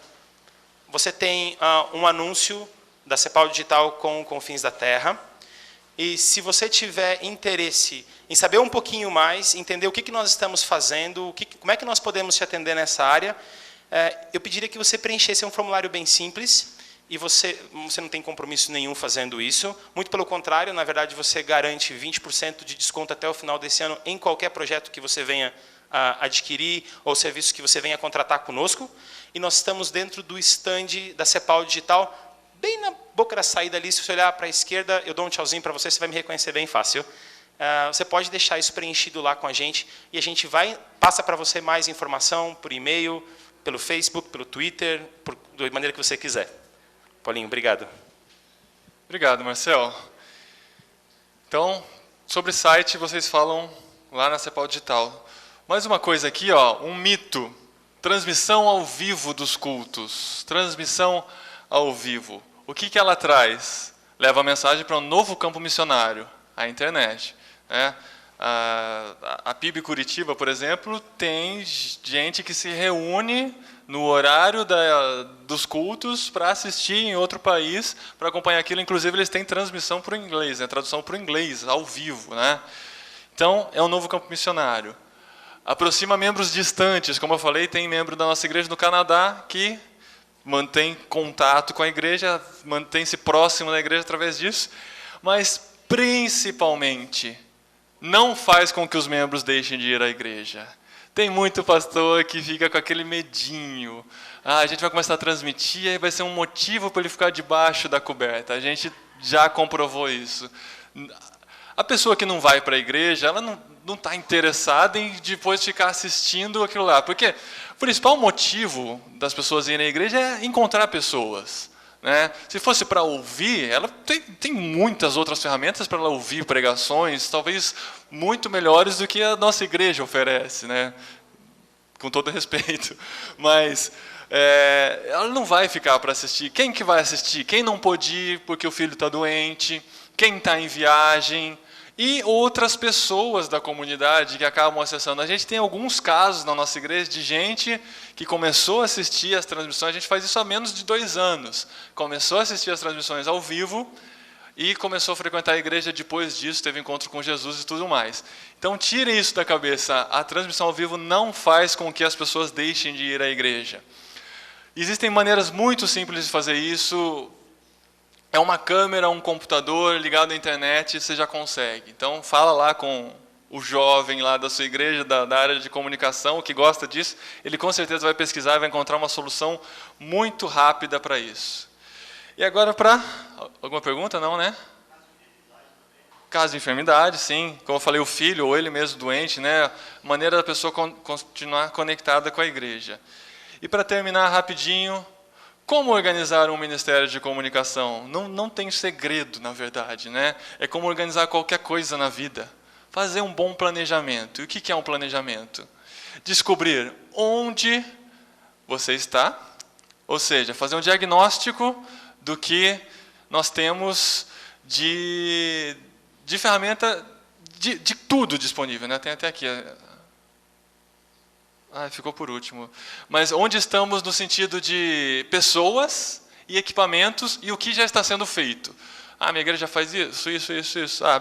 Você tem um anúncio da CEPAL Digital com Confins da Terra. E se você tiver interesse em saber um pouquinho mais, entender o que nós estamos fazendo, como é que nós podemos te atender nessa área, eu pediria que você preenchesse um formulário bem simples, e você não tem compromisso nenhum fazendo isso. Muito pelo contrário, na verdade, você garante 20% de desconto até o final desse ano em qualquer projeto que você venha adquirir ou serviço que você venha contratar conosco. E nós estamos dentro do stand da CEPAL Digital, bem na boca da saída ali. Se você olhar para a esquerda, eu dou um tchauzinho para você, você vai me reconhecer bem fácil. Você pode deixar isso preenchido lá com a gente, e a gente passa para você mais informação por e-mail, pelo Facebook, pelo Twitter, da maneira que você quiser. Paulinho, obrigado. Obrigado, Marcel. Então, sobre site, vocês falam lá na CEPAL Digital. Mais uma coisa aqui, um mito. Transmissão ao vivo dos cultos. Transmissão ao vivo. O que ela traz? Leva a mensagem para um novo campo missionário, a internet. A PIB Curitiba, por exemplo, tem gente que se reúne no horário dos cultos para assistir em outro país, para acompanhar aquilo. Inclusive, eles têm transmissão para o inglês, tradução para o inglês, ao vivo. Então, é um novo campo missionário. Aproxima membros distantes. Como eu falei, tem membro da nossa igreja no Canadá que mantém contato com a igreja, mantém-se próximo da igreja através disso, mas, principalmente, não faz com que os membros deixem de ir à igreja. Tem muito pastor que fica com aquele medinho. A gente vai começar a transmitir, aí vai ser um motivo para ele ficar debaixo da coberta. A gente já comprovou isso. A pessoa que não vai para a igreja, ela não está interessada em depois ficar assistindo aquilo lá. Porque o principal motivo das pessoas irem à igreja é encontrar pessoas. Se fosse para ouvir, ela tem muitas outras ferramentas para ela ouvir pregações, talvez muito melhores do que a nossa igreja oferece, com todo respeito. Mas ela não vai ficar para assistir. Quem que vai assistir? Quem não pôde ir porque o filho está doente, quem está em viagem, e outras pessoas da comunidade que acabam acessando. A gente tem alguns casos na nossa igreja de gente que começou a assistir as transmissões, a gente faz isso há menos de 2 anos, começou a assistir as transmissões ao vivo e começou a frequentar a igreja depois disso, teve encontro com Jesus e tudo mais. Então, tirem isso da cabeça, a transmissão ao vivo não faz com que as pessoas deixem de ir à igreja. Existem maneiras muito simples de fazer isso. É uma câmera, um computador ligado à internet, você já consegue. Então, fala lá com o jovem lá da sua igreja, da área de comunicação, que gosta disso, ele com certeza vai pesquisar e vai encontrar uma solução muito rápida para isso. E agora para... Alguma pergunta? Não, né? Caso de enfermidade, sim. Como eu falei, o filho ou ele mesmo doente, maneira da pessoa continuar conectada com a igreja. E para terminar rapidinho... Como organizar um ministério de comunicação? Não tem segredo, na verdade. É como organizar qualquer coisa na vida. Fazer um bom planejamento. E o que é um planejamento? Descobrir onde você está, ou seja, fazer um diagnóstico do que nós temos de ferramenta, de tudo disponível. Tem até aqui... ficou por último. Mas onde estamos no sentido de pessoas e equipamentos e o que já está sendo feito. Minha igreja já faz isso.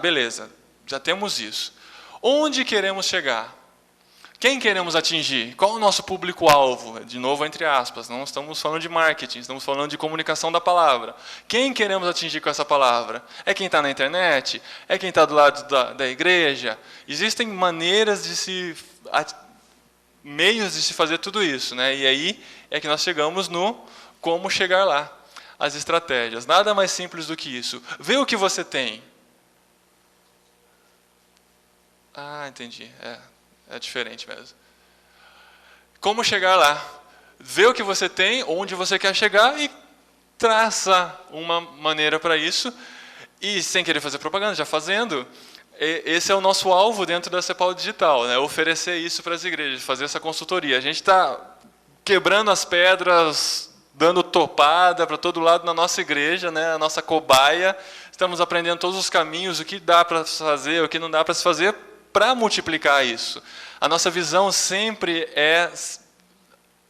Beleza, já temos isso. Onde queremos chegar? Quem queremos atingir? Qual o nosso público-alvo? De novo, entre aspas, não estamos falando de marketing, estamos falando de comunicação da palavra. Quem queremos atingir com essa palavra? É quem está na internet? É quem está do lado da igreja? Existem maneiras meios de se fazer tudo isso, né? E aí é que nós chegamos no como chegar lá, as estratégias. Nada mais simples do que isso. Vê o que você tem. Ah, entendi. É diferente mesmo. Como chegar lá? Vê o que você tem, onde você quer chegar e traça uma maneira para isso. E sem querer fazer propaganda, já fazendo, esse é o nosso alvo dentro da CEPAL Digital, né? Oferecer isso para as igrejas, fazer essa consultoria. A gente está quebrando as pedras, dando topada para todo lado na nossa igreja, né? A nossa cobaia. Estamos aprendendo todos os caminhos, o que dá para se fazer, o que não dá para se fazer, para multiplicar isso. A nossa visão sempre é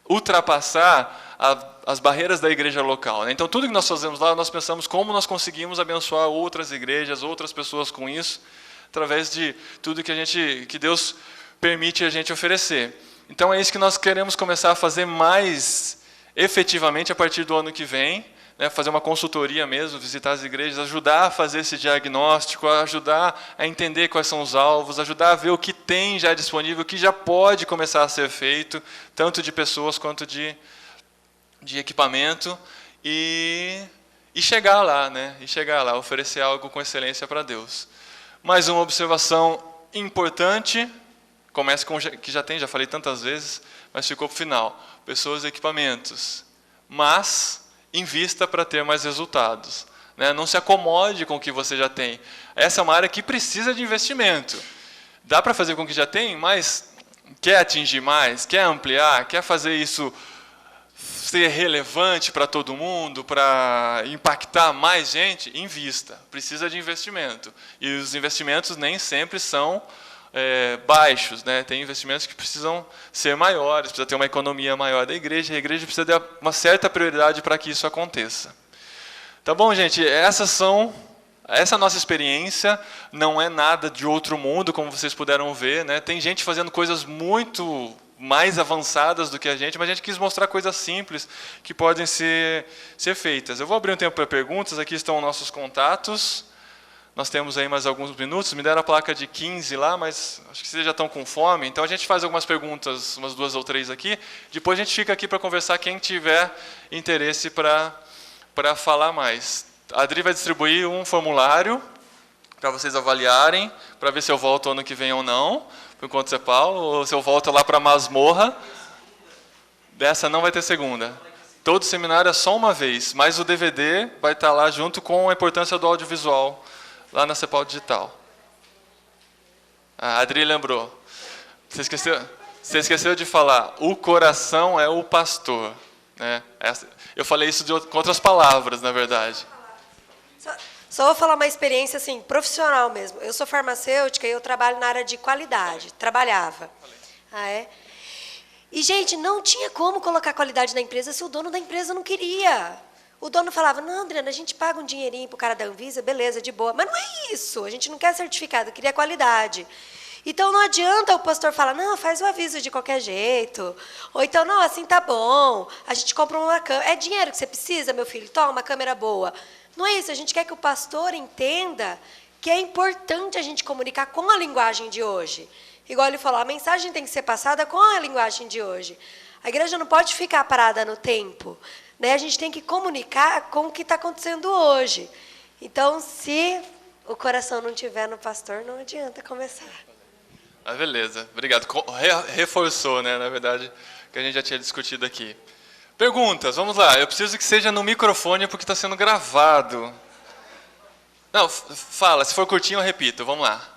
ultrapassar as barreiras da igreja local, né? Então, tudo que nós fazemos lá, nós pensamos como nós conseguimos abençoar outras igrejas, outras pessoas com isso, através de tudo que Deus permite a gente oferecer. Então, é isso que nós queremos começar a fazer mais efetivamente a partir do ano que vem, né, fazer uma consultoria mesmo, visitar as igrejas, ajudar a fazer esse diagnóstico, ajudar a entender quais são os alvos, ajudar a ver o que tem já disponível, o que já pode começar a ser feito, tanto de pessoas quanto de equipamento, e chegar lá, né? E chegar lá, oferecer algo com excelência para Deus. Mais uma observação importante, começa com que já falei tantas vezes, mas ficou para o final. Pessoas e equipamentos. Mas invista para ter mais resultados, né? Não se acomode com o que você já tem. Essa é uma área que precisa de investimento. Dá para fazer com o que já tem, mas quer atingir mais, quer ampliar, quer fazer isso ser relevante para todo mundo, para impactar mais gente, invista. Precisa de investimento. E os investimentos nem sempre são baixos, né? Tem investimentos que precisam ser maiores, precisa ter uma economia maior da igreja, e a igreja precisa ter uma certa prioridade para que isso aconteça. Tá bom, gente? Essa é a nossa experiência, não é nada de outro mundo, como vocês puderam ver, né? Tem gente fazendo coisas muito mais avançadas do que a gente, mas a gente quis mostrar coisas simples que podem ser feitas. Eu vou abrir um tempo para perguntas, aqui estão nossos contatos. Nós temos aí mais alguns minutos, me deram a placa de 15 lá, mas acho que vocês já estão com fome, então a gente faz algumas perguntas, umas 2 ou 3 aqui, depois a gente fica aqui para conversar, quem tiver interesse para falar mais. A Adri vai distribuir um formulário para vocês avaliarem, para ver se eu volto ano que vem ou não, para o Encontro CEPAL, ou se eu volto lá para a masmorra. Dessa não vai ter segunda. Todo seminário é só uma vez, mas o DVD vai estar lá junto com a importância do audiovisual, lá na CEPAL Digital. A Adri lembrou. Você esqueceu de falar, o coração é o pastor, né? Eu falei isso com outras palavras, na verdade. Só vou falar uma experiência assim, profissional mesmo. Eu sou farmacêutica e eu trabalho na área de qualidade. Trabalhava. Ah, é? E, gente, não tinha como colocar qualidade na empresa se o dono da empresa não queria. O dono falava, não, Adriana, a gente paga um dinheirinho para o cara da Anvisa, beleza, de boa. Mas não é isso, a gente não quer certificado, queria qualidade. Então, não adianta o pastor falar, não, faz o aviso de qualquer jeito. Ou então, não, assim tá bom, a gente compra uma câmera. É dinheiro que você precisa, meu filho? Toma, uma câmera boa. Não é isso, a gente quer que o pastor entenda que é importante a gente comunicar com a linguagem de hoje. Igual ele falou, a mensagem tem que ser passada com a linguagem de hoje. A igreja não pode ficar parada no tempo, né? A gente tem que comunicar com o que está acontecendo hoje. Então, se o coração não estiver no pastor, não adianta começar. Ah, beleza, obrigado. Reforçou, né, na verdade, que a gente já tinha discutido aqui. Perguntas, vamos lá. Eu preciso que seja no microfone porque está sendo gravado. Não, fala, se for curtinho eu repito, vamos lá.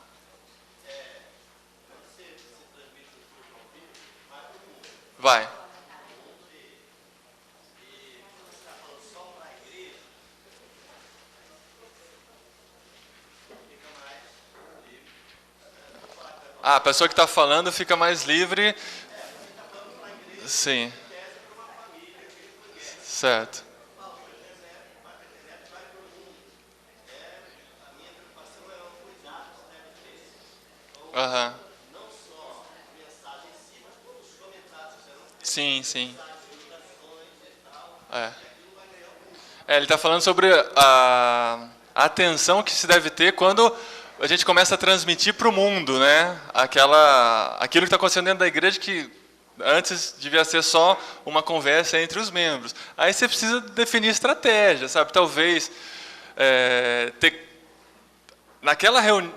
Vai. Ah, a pessoa que está falando fica mais livre. Sim. Certo. Aham. Sim, sim. Ele está falando sobre a atenção que se deve ter quando a gente começa a transmitir para o mundo, né? Aquilo que está acontecendo dentro da igreja que antes devia ser só uma conversa entre os membros. Aí você precisa definir estratégia, sabe? Talvez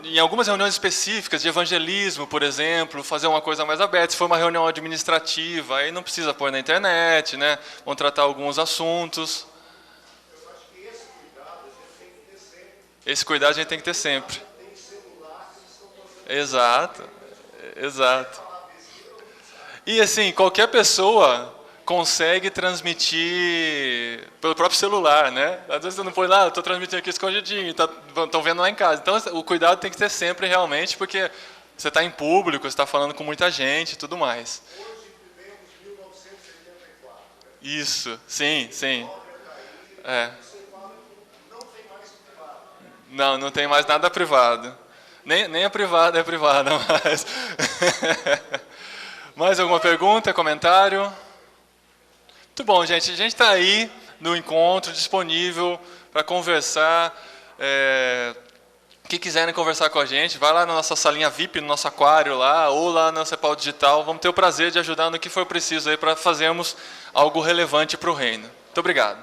em algumas reuniões específicas de evangelismo, por exemplo, fazer uma coisa mais aberta. Se for uma reunião administrativa, aí não precisa pôr na internet, né? Vão tratar alguns assuntos. Eu acho que esse cuidado a gente tem que ter sempre. Esse cuidado a gente tem que ter sempre. Tem celular que eles estão fazendo. Exato, exato. E assim, qualquer pessoa consegue transmitir pelo próprio celular, né? Às vezes você não põe lá, estou transmitindo aqui escondidinho, estão vendo lá em casa. Então, o cuidado tem que ter sempre, realmente, porque você está em público, você está falando com muita gente e tudo mais. Hoje vivemos 1984. Isso, sim, sim. Você fala que não tem mais privado. Não tem mais nada privado. Nem a privada é privada mais. Mais alguma pergunta, comentário? Muito bom, gente. A gente está aí no encontro, disponível para conversar. Que quiserem conversar com a gente, vai lá na nossa salinha VIP, no nosso aquário lá, ou lá na Cepal Digital. Vamos ter o prazer de ajudar no que for preciso aí para fazermos algo relevante para o reino. Muito obrigado.